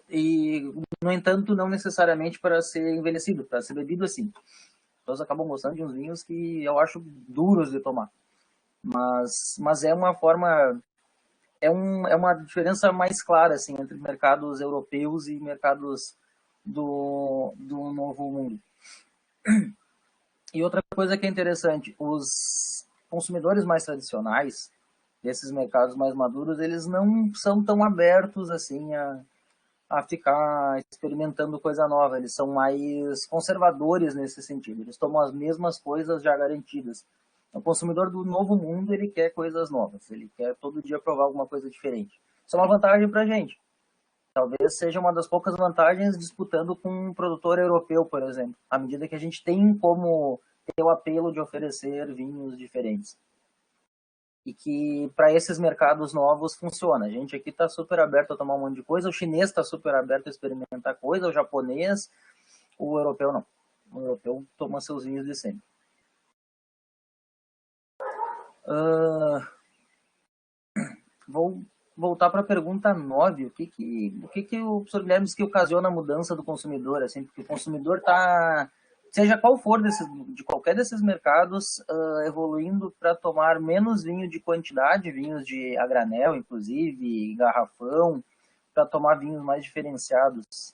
e, no entanto, não necessariamente para ser envelhecido, para ser bebido assim. As pessoas acabam gostando de uns vinhos que eu acho duros de tomar. Mas é uma forma, é uma diferença mais clara assim, entre mercados europeus e mercados do Novo Mundo. E outra coisa que é interessante, os consumidores mais tradicionais, desses mercados mais maduros, eles não são tão abertos assim a ficar experimentando coisa nova. Eles são mais conservadores nesse sentido. Eles tomam as mesmas coisas já garantidas. O consumidor do novo mundo, ele quer coisas novas. Ele quer todo dia provar alguma coisa diferente. Isso é uma vantagem para a gente. Talvez seja uma das poucas vantagens disputando com um produtor europeu, por exemplo. À medida que a gente tem como ter o apelo de oferecer vinhos diferentes. E que para esses mercados novos funciona. A gente aqui está super aberto a tomar um monte de coisa, o chinês está super aberto a experimentar coisa, o japonês, o europeu não. O europeu toma seus vinhos de sempre. Uh, vou voltar para a pergunta 9. O que o professor Guilherme diz que ocasiona a mudança do consumidor? Assim, porque o consumidor está, seja qual for de qualquer desses mercados, evoluindo para tomar menos vinho de quantidade, vinhos de a granel, inclusive, garrafão, para tomar vinhos mais diferenciados.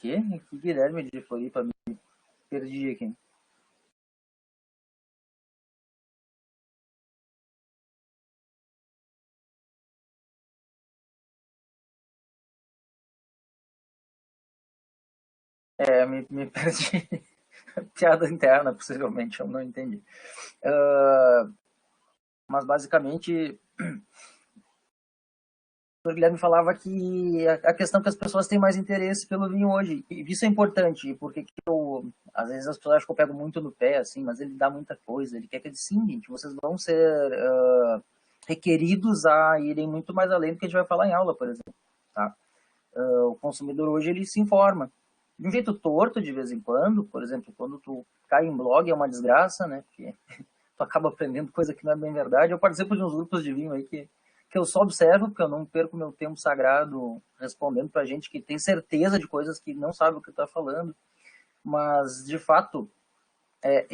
Que? Que Guilherme de Floripa, me perdi aqui. Me perdi. Piada interna, possivelmente, eu não entendi. Mas basicamente, o Guilherme falava que a questão que as pessoas têm mais interesse pelo vinho hoje, e isso é importante, porque às vezes as pessoas acham que eu pego muito no pé, assim, mas ele dá muita coisa, ele quer que sim, gente, vocês vão ser requeridos a irem muito mais além do que a gente vai falar em aula, por exemplo, tá? O consumidor hoje, ele se informa. De um jeito torto, de vez em quando, por exemplo, quando tu cai em blog é uma desgraça, né, porque tu acaba aprendendo coisa que não é bem verdade. Eu participo de uns grupos de vinho aí que eu só observo, porque eu não perco meu tempo sagrado respondendo pra gente que tem certeza de coisas que não sabe o que tá falando. Mas, de fato,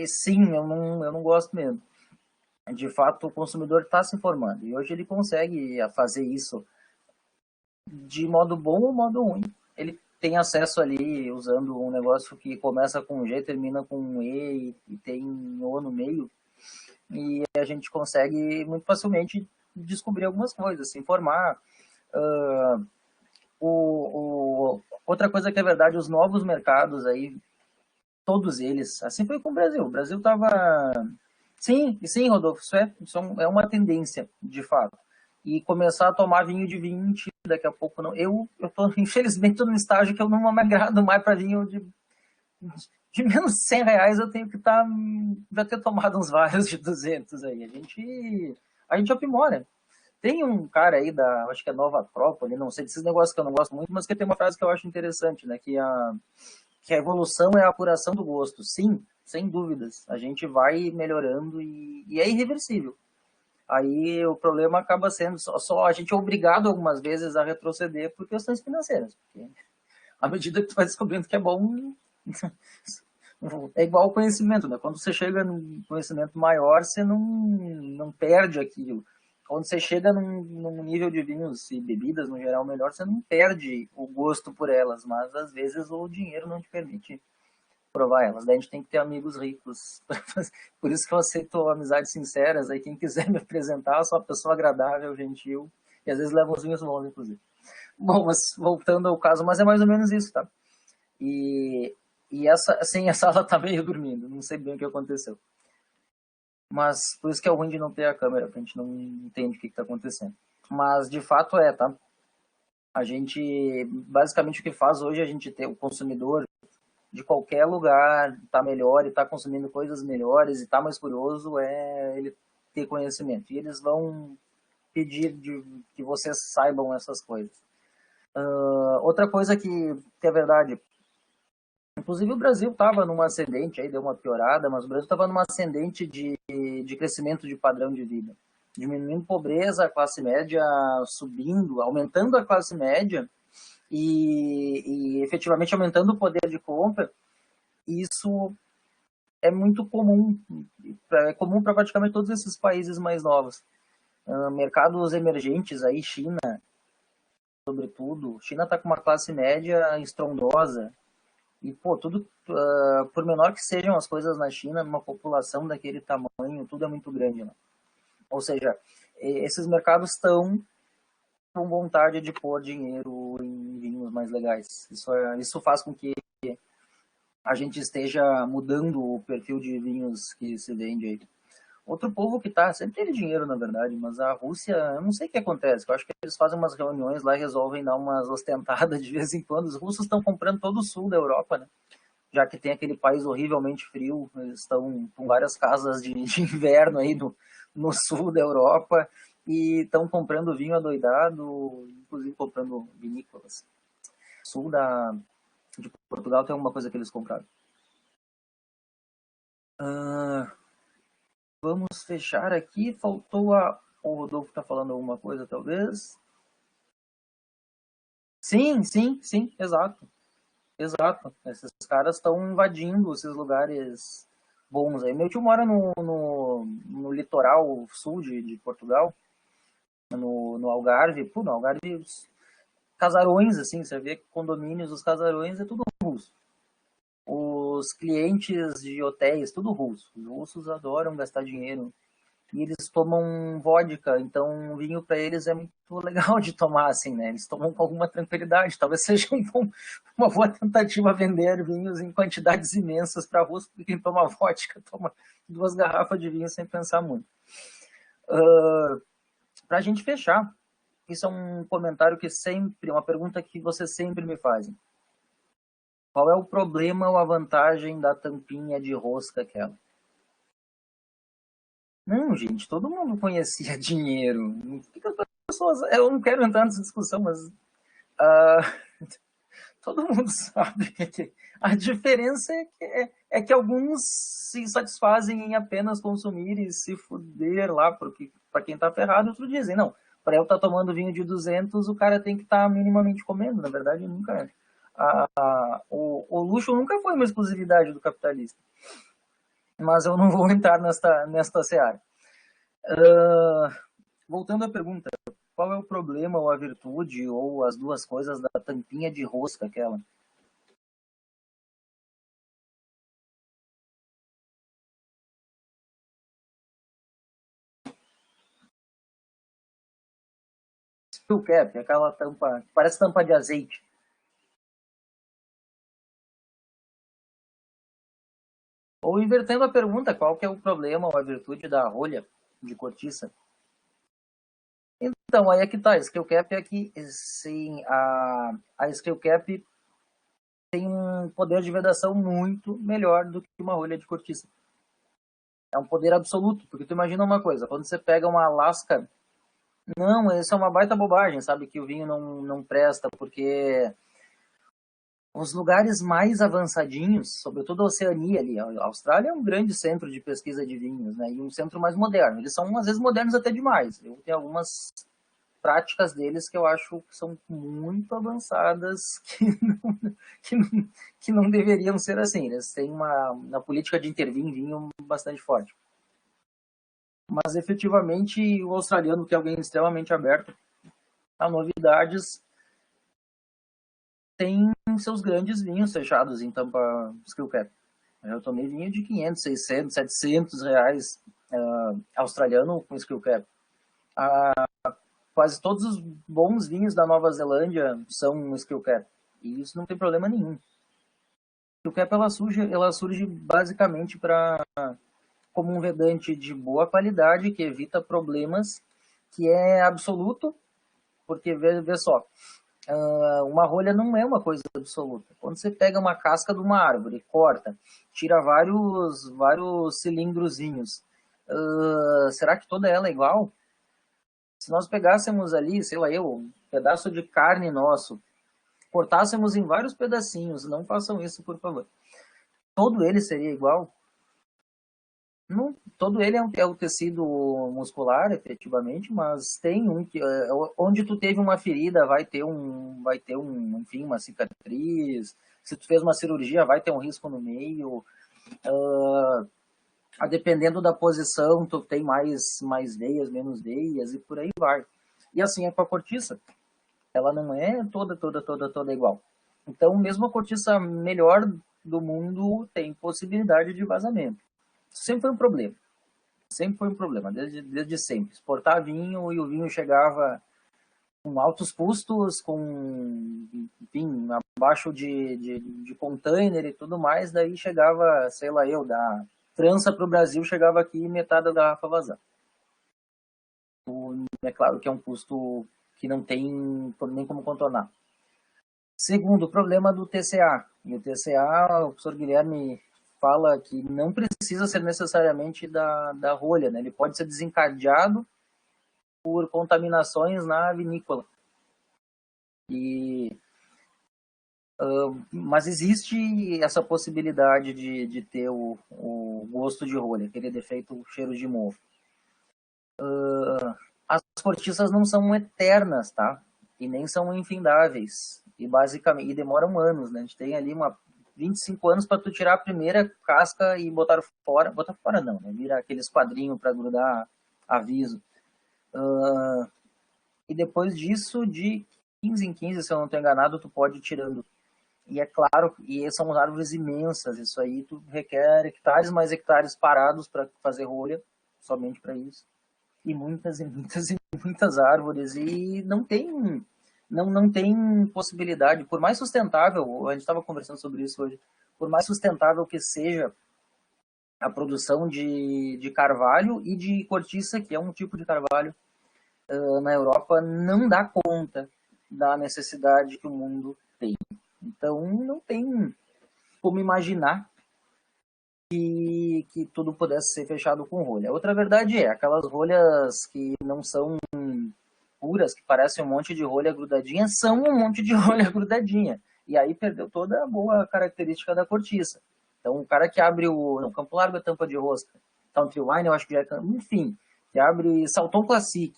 sim, eu não gosto mesmo. De fato, o consumidor está se informando. E hoje ele consegue fazer isso de modo bom ou modo ruim. Ele tem acesso ali usando um negócio que começa com G, termina com um e tem O no meio. E a gente consegue muito facilmente descobrir algumas coisas, se informar. Uh, outra coisa que é verdade, os novos mercados aí, todos eles, assim foi com o Brasil. O Brasil estava... Sim, Rodolfo, isso é uma tendência, de fato. E começar a tomar vinho de 20, daqui a pouco não. Eu tô, infelizmente, tô num estágio que eu não me agrado mais para vinho de menos de 100 reais. Eu tenho que já ter tomado uns vários de 200 aí. A gente aprimora. Tem um cara aí acho que é Nova Acrópole, não sei, desses negócios que eu não gosto muito, mas que tem uma frase que eu acho interessante, né? Que a evolução é a apuração do gosto. Sim, sem dúvidas. A gente vai melhorando e é irreversível. Aí o problema acaba sendo só a gente é obrigado algumas vezes a retroceder por questões financeiras. Porque à medida que tu vai descobrindo que é bom, é igual ao conhecimento, né? Quando você chega num conhecimento maior, você não perde aquilo. Quando você chega num nível de vinhos e bebidas, no geral, melhor, você não perde o gosto por elas, mas às vezes o dinheiro não te permite provar elas. Daí a gente tem que ter amigos ricos. Por isso que eu aceito amizades sinceras. Aí quem quiser me apresentar, eu sou uma pessoa agradável, gentil, e às vezes leva uns vinhos bons, inclusive. Bom, mas voltando ao caso, mas é mais ou menos isso, tá? E, assim, a sala tá meio dormindo, não sei bem o que aconteceu. Mas por isso que é ruim de não ter a câmera, porque a gente não entende o que tá acontecendo. Mas de fato tá? A gente, basicamente o que faz hoje, a gente ter o consumidor de qualquer lugar, tá melhor e tá consumindo coisas melhores e tá mais curioso, é ele ter conhecimento. E eles vão pedir que vocês saibam essas coisas. Outra coisa que é verdade, inclusive o Brasil estava numa ascendente, aí deu uma piorada, mas o Brasil estava numa ascendente de crescimento de padrão de vida. Diminuindo pobreza, a classe média subindo, aumentando a classe média e efetivamente aumentando o poder de compra. Isso é muito comum, é comum para praticamente todos esses países mais novos. Mercados emergentes aí, China, sobretudo. China está com uma classe média estrondosa. E, pô, tudo, por menor que sejam as coisas na China, numa população daquele tamanho, tudo é muito grande, né? Ou seja, esses mercados estão com vontade de pôr dinheiro em vinhos mais legais. Isso faz com que a gente esteja mudando o perfil de vinhos que se vende aí. Outro povo que tá, sempre teve dinheiro, na verdade, mas a Rússia, eu não sei o que acontece. Eu acho que eles fazem umas reuniões lá e resolvem dar umas ostentadas de vez em quando. Os russos estão comprando todo o sul da Europa, né? Já que tem aquele país horrivelmente frio, eles estão com várias casas de inverno aí no sul da Europa e estão comprando vinho adoidado, inclusive comprando vinícolas. Sul de Portugal tem alguma coisa que eles compraram. Vamos fechar aqui. Faltou o Rodolfo está falando alguma coisa, talvez. Sim, exato. Exato. Esses caras estão invadindo esses lugares bons aí. Meu tio mora no litoral sul de Portugal, no Algarve. Pô, no Algarve, os casarões, assim, você vê condomínios, os casarões é tudo russo. Os clientes de hotéis, tudo russo. Os russos adoram gastar dinheiro e eles tomam vodka, então o vinho para eles é muito legal de tomar, assim, né? Eles tomam com alguma tranquilidade. Talvez seja uma boa tentativa vender vinhos em quantidades imensas para russo, porque quem toma vodka toma 2 garrafas de vinho sem pensar muito. Para a gente fechar, isso é um comentário que sempre, uma pergunta que você sempre me fazem. Qual é o problema ou a vantagem da tampinha de rosca aquela? Não, gente, todo mundo conhecia dinheiro. Por que as pessoas... Eu não quero entrar nessa discussão, mas todo mundo sabe que a diferença é que alguns se satisfazem em apenas consumir e se fuder lá, porque para quem tá ferrado, outros dizem, não, para eu estar tomando vinho de 200, o cara tem que estar minimamente comendo. Na verdade, nunca é. O luxo nunca foi uma exclusividade do capitalista. Mas eu não vou entrar nesta seara. Voltando à pergunta, qual é o problema ou a virtude ou as duas coisas da tampinha de rosca aquela? Spill cap, aquela tampa que parece tampa de azeite. Ou invertendo a pergunta, qual que é o problema ou a virtude da rolha de cortiça? Então, aí é que tá, a skill cap é que, sim, a skill cap tem um poder de vedação muito melhor do que uma rolha de cortiça. É um poder absoluto, porque tu imagina uma coisa, quando você pega uma lasca, não, isso é uma baita bobagem, sabe, que o vinho não presta, porque os lugares mais avançadinhos, sobretudo a Oceania ali, a Austrália é um grande centro de pesquisa de vinhos, né, e um centro mais moderno. Eles são, às vezes, modernos até demais. Eu tenho algumas práticas deles que eu acho que são muito avançadas, que não deveriam ser assim. Eles têm uma política de intervir em vinho bastante forte. Mas, efetivamente, o australiano, que é alguém extremamente aberto a novidades, tem seus grandes vinhos fechados em tampa skill cap. Eu tomei vinho de 500, 600, 700 reais australiano com skill cap. Quase todos os bons vinhos da Nova Zelândia são skill cap. E isso não tem problema nenhum. Skill cap ela surge basicamente como um vedante de boa qualidade que evita problemas, que é absoluto, porque vê só, uma rolha não é uma coisa absoluta. Quando você pega uma casca de uma árvore, corta, tira vários cilindrozinhos, será que toda ela é igual? Se nós pegássemos ali, sei lá, um pedaço de carne nosso, cortássemos em vários pedacinhos, não façam isso, por favor. Todo ele seria igual? Não, todo ele é o tecido muscular, efetivamente, mas tem um que onde tu teve uma ferida enfim, uma cicatriz. Se tu fez uma cirurgia, vai ter um risco no meio. Dependendo da posição, tu tem mais veias, menos veias e por aí vai. E assim é com a cortiça. Ela não é toda igual. Então, mesmo a cortiça melhor do mundo tem possibilidade de vazamento. Sempre foi um problema. Sempre foi um problema, desde sempre. Exportar vinho e o vinho chegava com altos custos, enfim, abaixo de container e tudo mais, daí chegava, sei lá da França para o Brasil, chegava aqui e metade da garrafa vazar. É claro que é um custo que não tem nem como contornar. Segundo, o problema do TCA. E o TCA, o professor Guilherme fala que não precisa ser necessariamente da rolha, né? Ele pode ser desencadeado por contaminações na vinícola. Mas existe essa possibilidade de ter o gosto de rolha, aquele defeito cheiro de mofo. As cortiças não são eternas, tá? E nem são infindáveis. E demoram anos, né? A gente tem ali 25 anos para tu tirar a primeira casca e botar fora. Botar fora não, né? Virar aqueles quadrinhos para grudar aviso. E depois disso, de 15 em 15, se eu não estou enganado, tu pode ir tirando. E é claro, e são árvores imensas, isso aí tu requer hectares mais hectares parados para fazer rolha. somente para isso. E muitas e muitas e muitas árvores, e não tem possibilidade, por mais sustentável, a gente estava conversando sobre isso hoje, por mais sustentável que seja a produção de carvalho e de cortiça, que é um tipo de carvalho, na Europa, não dá conta da necessidade que o mundo tem. Então, não tem como imaginar que tudo pudesse ser fechado com rolha. Outra verdade é, aquelas rolhas que não são puras, que parecem um monte de rolha grudadinha, são um monte de rolha grudadinha. E aí perdeu toda a boa característica da cortiça. Então, o cara que abre no Campo Largo é tampa de rosca, Country Wine, eu acho que já é, enfim, que abre Salton Classic,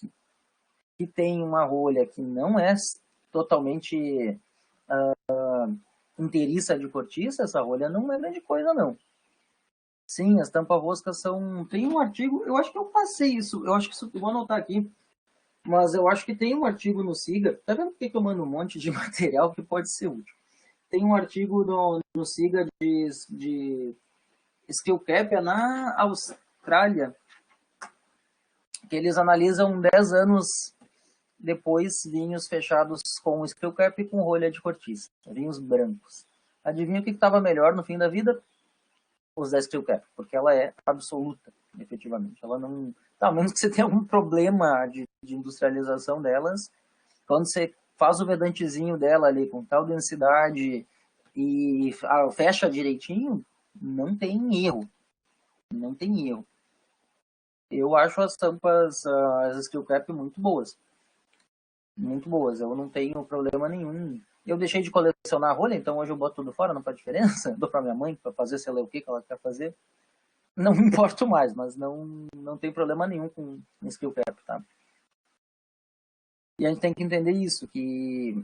que tem uma rolha que não é totalmente inteiriça de cortiça, essa rolha não é grande coisa, não. Sim, as tampa-roscas são... Tem um artigo, eu acho que eu passei isso, eu acho que isso, eu vou anotar aqui, mas eu acho que tem um artigo no SIGA, tá vendo por que eu mando um monte de material que pode ser útil? Tem um artigo no SIGA de Skill Cap na Austrália, que eles analisam 10 anos depois vinhos fechados com Skill Cap e com rolha de cortiça, vinhos brancos. Adivinha o que estava melhor no fim da vida? Os da Skill Cap, porque ela é absoluta, efetivamente. Ela não... Tá, a menos que você tenha algum problema de industrialização delas, quando você faz o vedantezinho dela ali com tal densidade e fecha direitinho, não tem erro. Não tem erro. Eu acho as tampas, as Skill Cap muito boas. Muito boas. Eu não tenho problema nenhum. Eu deixei de colecionar rolha, então hoje eu boto tudo fora, não faz diferença. Dou pra minha mãe pra fazer, sei lá o que ela quer fazer. Não me importo mais, mas não tem problema nenhum com Skill Cap, tá? E a gente tem que entender isso, que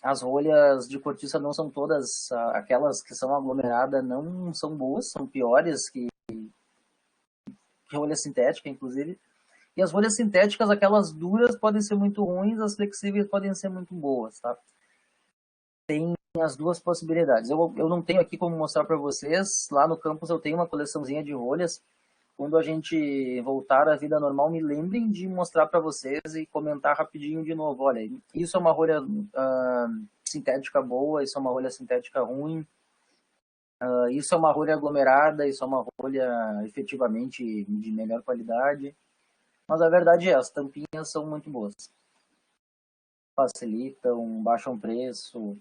as rolhas de cortiça não são todas, aquelas que são aglomeradas não são boas, são piores que rolha sintética, inclusive. E as rolhas sintéticas, aquelas duras, podem ser muito ruins, as flexíveis podem ser muito boas, tá? Tem as duas possibilidades. Eu não tenho aqui como mostrar para vocês, lá no campus eu tenho uma coleçãozinha de rolhas. Quando a gente voltar à vida normal, me lembrem de mostrar para vocês e comentar rapidinho de novo. Olha, isso é uma rolha sintética boa, isso é uma rolha sintética ruim, isso é uma rolha aglomerada, isso é uma rolha efetivamente de melhor qualidade. Mas a verdade é, as tampinhas são muito boas. Facilitam, baixam preço.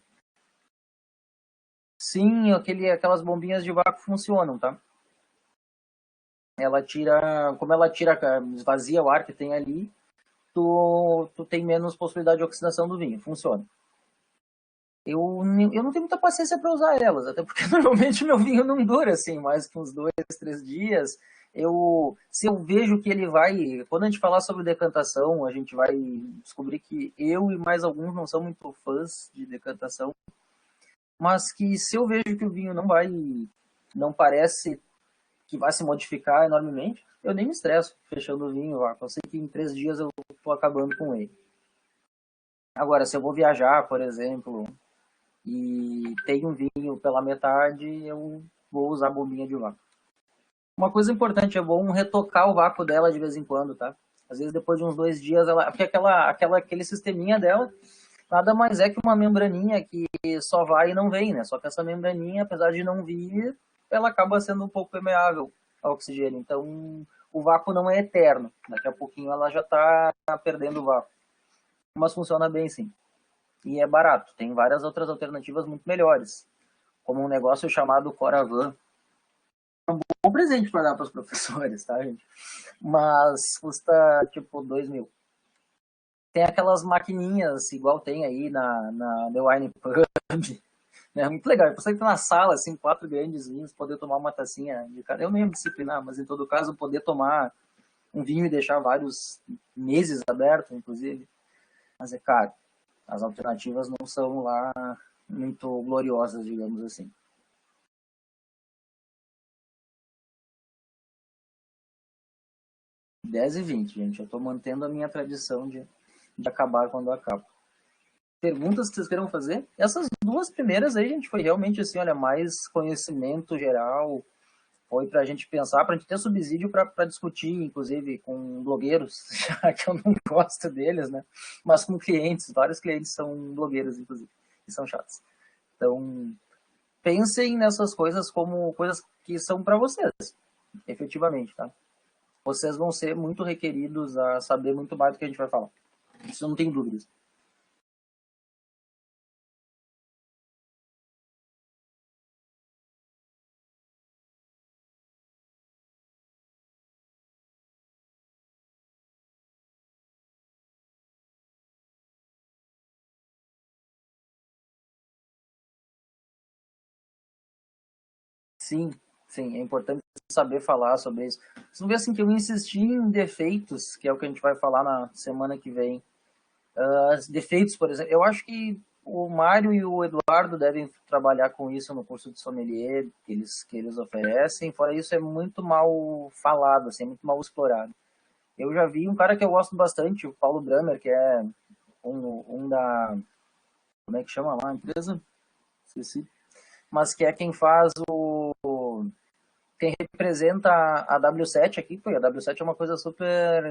Sim, aquelas bombinhas de vácuo funcionam, tá? Ela tira, como ela tira, esvazia o ar que tem ali, tu tem menos possibilidade de oxidação do vinho. Funciona. Eu não tenho muita paciência para usar elas, até porque normalmente meu vinho não dura assim, mais que uns 2, 3 dias. Se eu vejo que ele vai... Quando a gente falar sobre decantação, a gente vai descobrir que eu e mais alguns não são muito fãs de decantação, mas que se eu vejo que o vinho não parece que vai se modificar enormemente, eu nem me estresso fechando o vinho. Eu sei que em 3 dias eu estou acabando com ele. Agora, se eu vou viajar, por exemplo, e tem um vinho pela metade, eu vou usar a bombinha de vácuo. Uma coisa importante, é bom retocar o vácuo dela de vez em quando, tá? Às vezes depois de uns 2 dias, porque aquele sisteminha dela nada mais é que uma membraninha que só vai e não vem, né? Só que essa membraninha, apesar de não vir, ela acaba sendo um pouco permeável ao oxigênio. Então, o vácuo não é eterno. Daqui a pouquinho ela já está perdendo o vácuo. Mas funciona bem, sim. E é barato. Tem várias outras alternativas muito melhores, como um negócio chamado Coravan. É um bom presente para dar para os professores, tá, gente? Mas custa, tipo, 2 mil. Tem aquelas maquininhas, igual tem aí na The Wine Pub. É muito legal. Você que na sala, assim, 4 grandes vinhos, poder tomar uma tacinha de cada. Eu nem me disciplinar, mas em todo caso, poder tomar um vinho e deixar vários meses aberto, inclusive. Mas é caro. As alternativas não são lá muito gloriosas, digamos assim. 10 e 20, gente. Eu estou mantendo a minha tradição de acabar quando eu acabo. Perguntas que vocês queiram fazer? Essas 2 primeiras aí, gente, foi realmente assim, olha, mais conhecimento geral, Foi para a gente pensar, para a gente ter subsídio para discutir, inclusive, com blogueiros, já que eu não gosto deles, né? Mas com clientes, vários clientes são blogueiros, inclusive, e são chatos. Então, pensem nessas coisas como coisas que são para vocês, efetivamente, tá? Vocês vão ser muito requeridos a saber muito mais do que a gente vai falar. Isso não tem dúvidas. Sim, sim, é importante saber falar sobre isso. Vocês vão ver assim que eu insisti em defeitos, que é o que a gente vai falar na semana que vem. Defeitos, por exemplo, eu acho que o Mário e o Eduardo devem trabalhar com isso no curso de sommelier que eles oferecem. Fora isso, é muito mal falado, assim, é muito mal explorado. Eu já vi um cara que eu gosto bastante, o Paulo Bramer, que é um da... Como é que chama lá a empresa? Esqueci. Mas que é quem faz quem representa a W7 aqui, a W7 é uma coisa super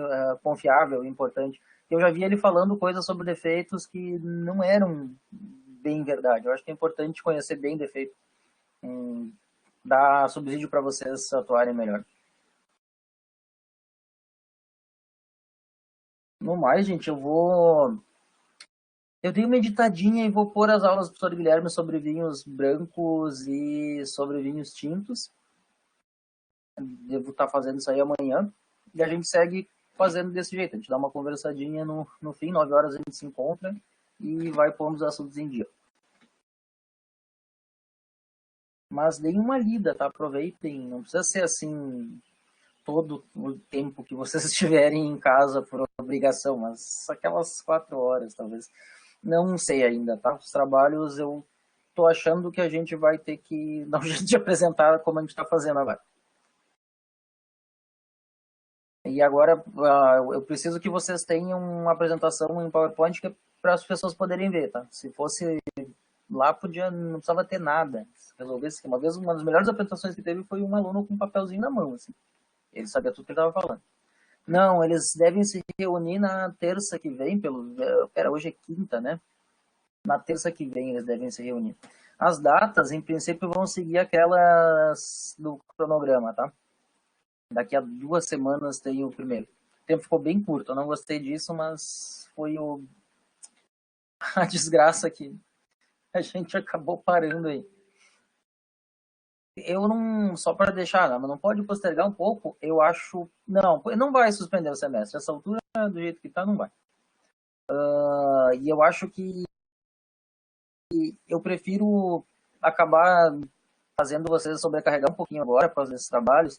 confiável e importante. Eu já vi ele falando coisas sobre defeitos que não eram bem verdade. Eu acho que é importante conhecer bem defeito, dar subsídio para vocês atuarem melhor. No mais, gente, eu dei uma editadinha e vou pôr as aulas do professor Guilherme sobre vinhos brancos e sobre vinhos tintos. Devo estar fazendo isso aí amanhã. E a gente segue fazendo desse jeito. A gente dá uma conversadinha no fim, 9 horas a gente se encontra e vai pondo os assuntos em dia. Mas deem uma lida, tá? Aproveitem. Não precisa ser assim todo o tempo que vocês estiverem em casa por obrigação, mas aquelas 4 horas, talvez. Não sei ainda, tá? Os trabalhos eu tô achando que a gente vai ter que dar um jeito de apresentar como a gente está fazendo agora. E agora eu preciso que vocês tenham uma apresentação em PowerPoint para as pessoas poderem ver, tá? Se fosse lá, não precisava ter nada. Se resolvesse, uma vez, uma das melhores apresentações que teve foi um aluno com um papelzinho na mão, assim. Ele sabia tudo que ele estava falando. Não, eles devem se reunir na terça que vem, pera, hoje é quinta, né? Na terça que vem eles devem se reunir. As datas, em princípio, vão seguir aquelas do cronograma, tá? Daqui a 2 semanas tem o primeiro. O tempo ficou bem curto, eu não gostei disso, mas foi a desgraça que a gente acabou parando aí. Eu não, só para deixar, não pode postergar um pouco, eu acho, não vai suspender o semestre, essa altura, do jeito que tá, não vai. E eu acho que eu prefiro acabar fazendo vocês sobrecarregar um pouquinho agora por causa desses trabalhos,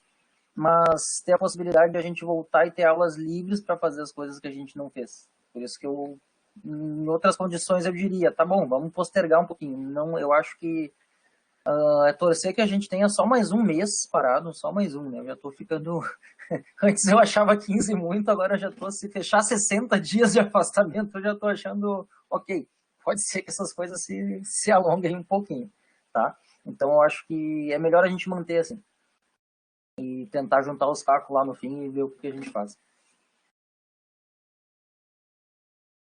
mas ter a possibilidade de a gente voltar e ter aulas livres para fazer as coisas que a gente não fez. Por isso que em outras condições eu diria, tá bom, vamos postergar um pouquinho. Não, eu acho que é torcer que a gente tenha só mais um mês parado, só mais um, né? Eu já tô ficando. Antes eu achava 15 muito, agora eu já tô, se fechar 60 dias de afastamento, eu já tô achando, ok, pode ser que essas coisas se alonguem um pouquinho, tá? Então eu acho que é melhor a gente manter assim e tentar juntar os cacos lá no fim e ver o que a gente faz.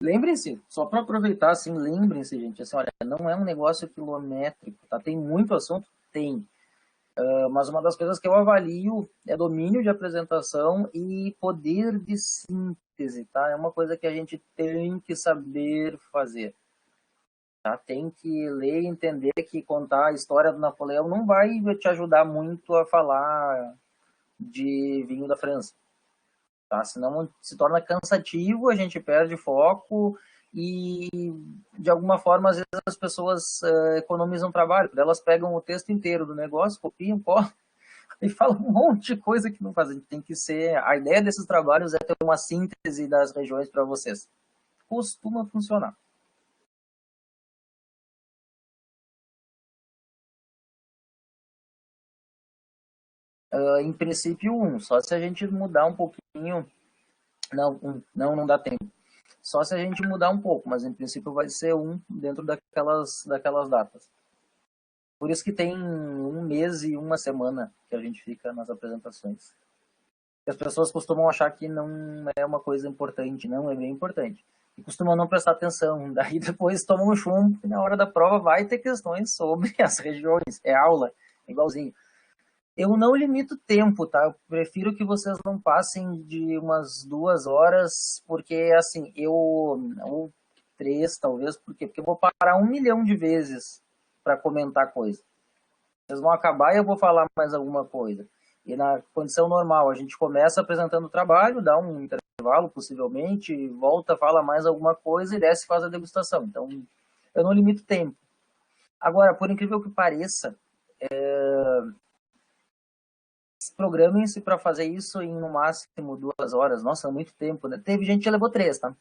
Lembrem-se, só para aproveitar, assim, lembrem-se, gente, assim, olha, não é um negócio quilométrico, tá? Tem muito assunto? Tem. Mas uma das coisas que eu avalio é domínio de apresentação e poder de síntese, tá? É uma coisa que a gente tem que saber fazer, tá? Tem que ler e entender que contar a história do Napoleão não vai te ajudar muito a falar de vinho da França, tá? Senão se torna cansativo, a gente perde foco e de alguma forma às vezes as pessoas economizam trabalho, elas pegam o texto inteiro do negócio, copiam, colam e falam um monte de coisa que não fazem. Tem que ser, a ideia desses trabalhos é ter uma síntese das regiões para vocês. Costuma funcionar. Em princípio, só se a gente mudar um pouquinho. Não, não dá tempo. Só se a gente mudar um pouco, mas em princípio vai ser dentro daquelas datas. Por isso que tem um mês e uma semana que a gente fica nas apresentações. As pessoas costumam achar que não é uma coisa importante, não é bem importante. E costumam não prestar atenção. Daí depois tomam um chumbo e na hora da prova vai ter questões sobre as regiões. É aula, igualzinho. Eu não limito tempo, tá? Eu prefiro que vocês não passem de umas 2 horas, porque assim, ou 3 talvez, porque eu vou parar 1 milhão de vezes para comentar coisa. Vocês vão acabar e eu vou falar mais alguma coisa. E na condição normal, a gente começa apresentando o trabalho, dá um intervalo possivelmente, volta, fala mais alguma coisa e desce e faz a degustação. Então, eu não limito tempo. Agora, por incrível que pareça, programem-se para fazer isso em no máximo 2 horas. Nossa, é muito tempo, né? Teve gente que levou 3, tá?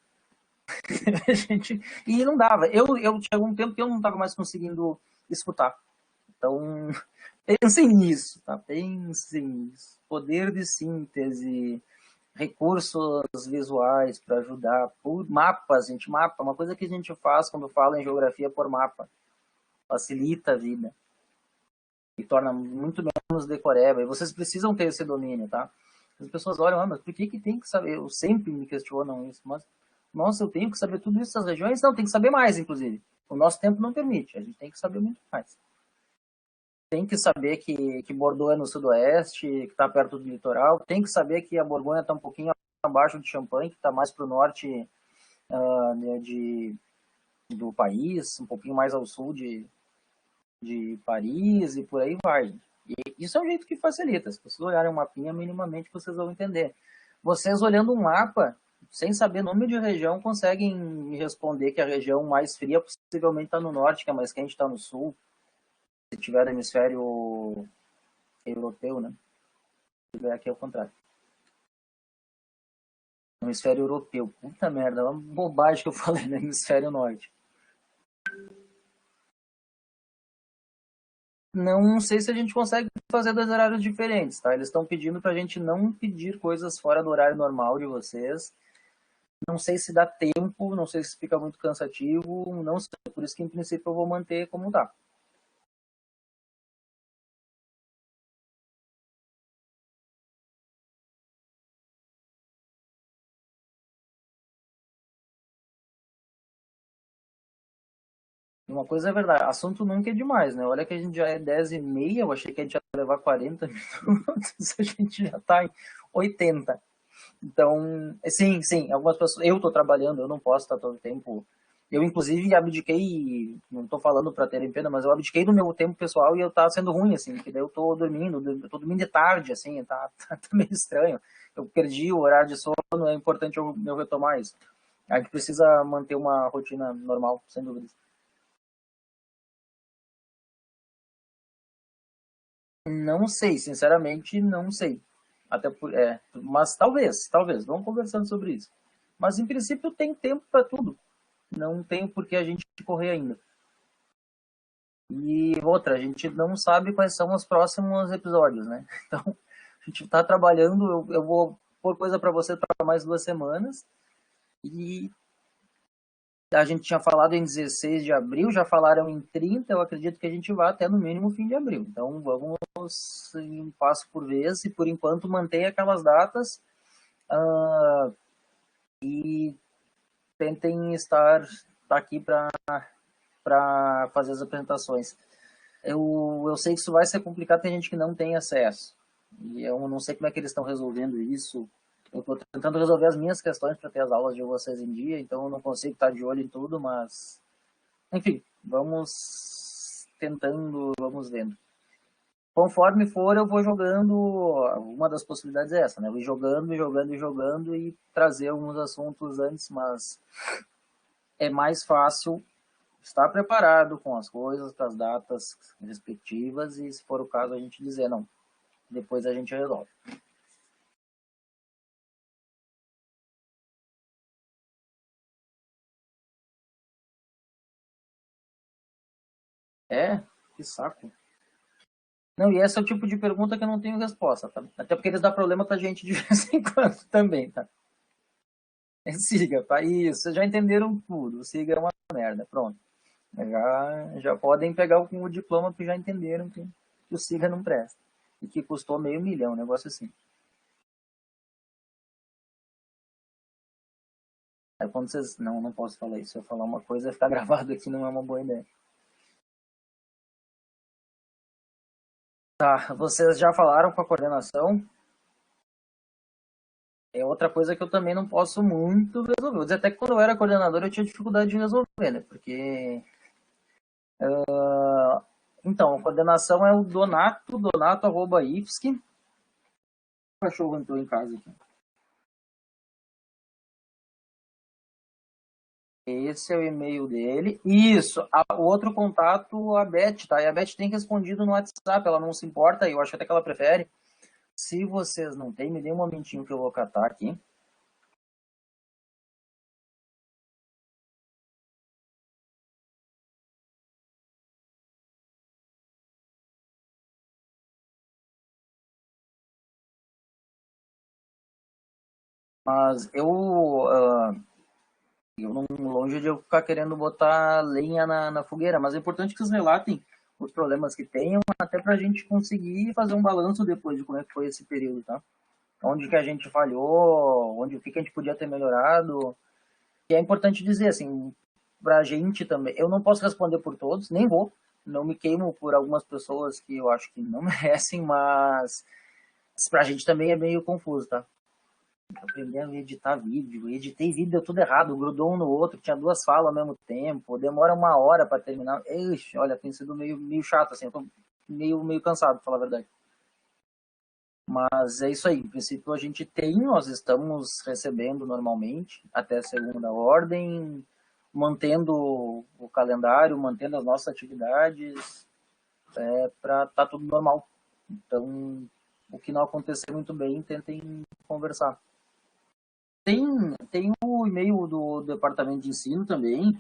E não dava. Eu chegou um tempo que eu não estava mais conseguindo escutar. Então, pensem nisso, tá? Pensem nisso. Poder de síntese, recursos visuais para ajudar, por mapas, gente, mapa, uma coisa que a gente faz quando fala em geografia por mapa, facilita a vida e torna muito menos decoreba. E vocês precisam ter esse domínio, tá? As pessoas olham, mas por que tem que saber? Eu sempre me questionam isso, mas, nossa, eu tenho que saber tudo isso das regiões? Não, tem que saber mais, inclusive. O nosso tempo não permite, a gente tem que saber muito mais. Tem que saber que Bordeaux é no sudoeste, que está perto do litoral. Tem que saber que a Borgonha está um pouquinho abaixo de Champagne, que está mais para o norte do país, um pouquinho mais ao sul de Paris e por aí vai. E isso é um jeito que facilita. Se vocês olharem um mapinha, minimamente vocês vão entender. Vocês olhando um mapa, sem saber nome de região, conseguem me responder que a região mais fria possivelmente está no norte, que a mais quente está no sul. Se tiver no hemisfério europeu, né? Se tiver aqui é o contrário. No hemisfério europeu. Puta merda, é uma bobagem que eu falei no hemisfério norte. Não sei se a gente consegue fazer 2 horários diferentes, tá? Eles estão pedindo pra gente não pedir coisas fora do horário normal de vocês. Não sei se dá tempo, não sei se fica muito cansativo, não sei. Por isso que, em princípio, eu vou manter como tá. Uma coisa é verdade, assunto nunca é demais, né? Olha que a gente já é 10h30, eu achei que a gente ia levar 40 minutos, a gente já tá em 80. Então, sim, algumas pessoas. Eu estou trabalhando, eu não posso estar todo o tempo. Eu, inclusive, abdiquei, não estou falando para terem pena, mas eu abdiquei do meu tempo pessoal e eu tá sendo ruim, assim, que daí eu tô dormindo, eu tô dormindo de tarde, assim, tá meio estranho. Eu perdi o horário de sono, é importante eu retomar isso. A gente precisa manter uma rotina normal, sem dúvidas. Não sei, sinceramente, não sei. Mas talvez, vamos conversando sobre isso. Mas em princípio tem tempo para tudo. Não tem por que a gente correr ainda. E outra, a gente não sabe quais são os próximos episódios, né? Então, a gente está trabalhando, eu vou pôr coisa para você para mais 2 semanas. E a gente tinha falado em 16 de abril, já falaram em 30, eu acredito que a gente vai até no mínimo fim de abril. Então, vamos em um passo por vez e, por enquanto, manter aquelas datas e tentem estar aqui para fazer as apresentações. Eu sei que isso vai ser complicado, tem gente que não tem acesso. E eu não sei como é que eles estão resolvendo isso. Eu estou tentando resolver as minhas questões para ter as aulas de vocês em dia, então eu não consigo estar de olho em tudo, mas... Enfim, vamos tentando, vamos vendo. Conforme for, eu vou jogando. Uma das possibilidades é essa, né? Eu vou jogando e trazer alguns assuntos antes, mas é mais fácil estar preparado com as coisas, com as datas respectivas e, se for o caso, a gente dizer não. Depois a gente resolve. É, que saco. Não, e esse é o tipo de pergunta que eu não tenho resposta, tá? Até porque eles dão problema pra gente de vez em quando também, tá? Siga, tá? Isso, vocês já entenderam tudo. Siga é uma merda, pronto. Já podem pegar o diploma porque já entenderam que o SIGA não presta. E que custou R$500 mil, um negócio assim. Aí quando vocês... Não posso falar isso. Se eu falar uma coisa, ficar gravado aqui não é uma boa ideia. Tá, vocês já falaram com a coordenação? É outra coisa que eu também não posso muito resolver. Vou dizer, até que quando eu era coordenador eu tinha dificuldade de resolver, né? Porque... Então, a coordenação é o donato@ifsc. O cachorro entrou em casa aqui. Esse é o e-mail dele. Isso. O outro contato, a Beth, tá? E a Beth tem respondido no WhatsApp, ela não se importa, eu acho até que ela prefere. Se vocês não têm, me dê um momentinho que eu vou catar aqui. Mas eu não longe de eu ficar querendo botar lenha na fogueira, mas é importante que eles relatem os problemas que tenham, até para a gente conseguir fazer um balanço depois de como é que foi esse período, tá? Onde que a gente falhou, o que a gente podia ter melhorado. E é importante dizer, assim, pra gente também, eu não posso responder por todos, nem vou, não me queimo por algumas pessoas que eu acho que não merecem, mas pra gente também é meio confuso, tá? Aprender a editar vídeo, editei vídeo, deu tudo errado, grudou um no outro, tinha duas falas ao mesmo tempo, demora 1 hora para terminar. Ixi, olha, tem sido meio chato, assim, eu tô meio cansado, pra falar a verdade. Mas é isso aí, em princípio a gente tem, nós estamos recebendo normalmente, até segunda ordem, mantendo o calendário, mantendo as nossas atividades, para tá tudo normal. Então, o que não acontecer muito bem, tentem conversar. Tem, tem o e-mail do departamento de ensino também.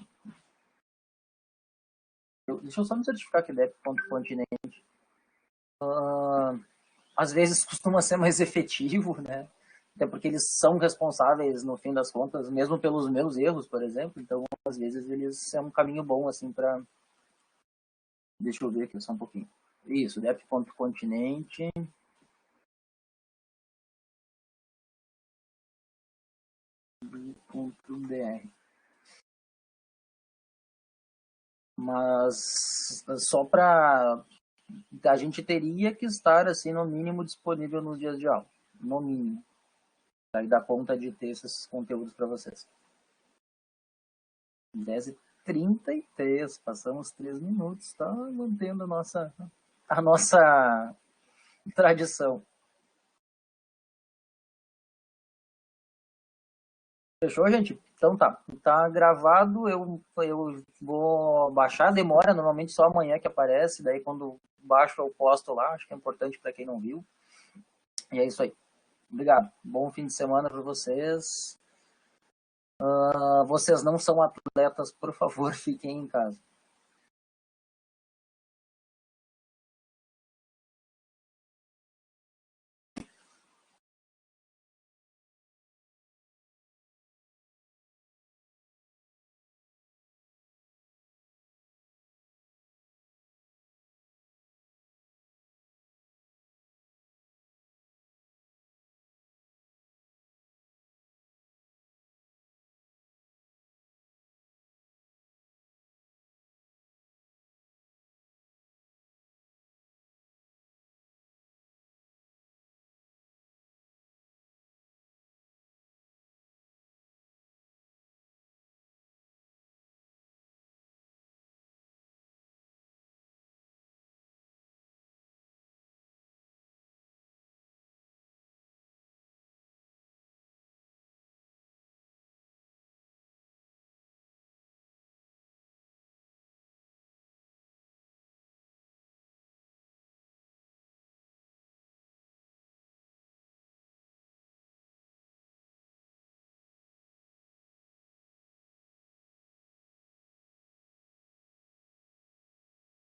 Deixa eu só me certificar que é dep.continente. Às vezes costuma ser mais efetivo, né? Até porque eles são responsáveis, no fim das contas, mesmo pelos meus erros, por exemplo. Então, às vezes, eles são um caminho bom, assim, para... Deixa eu ver aqui só um pouquinho. Isso, dep.continente. .br. Mas só para... A gente teria que estar, assim, no mínimo disponível nos dias de aula. No mínimo. Aí dá conta de ter esses conteúdos para vocês. 10h33, passamos 3 minutos, tá mantendo a nossa tradição. Fechou, gente? Então tá gravado, eu vou baixar, demora, normalmente só amanhã que aparece, daí quando baixo eu posto lá, acho que é importante para quem não viu. E é isso aí. Obrigado. Bom fim de semana para vocês. Vocês não são atletas, por favor, fiquem em casa.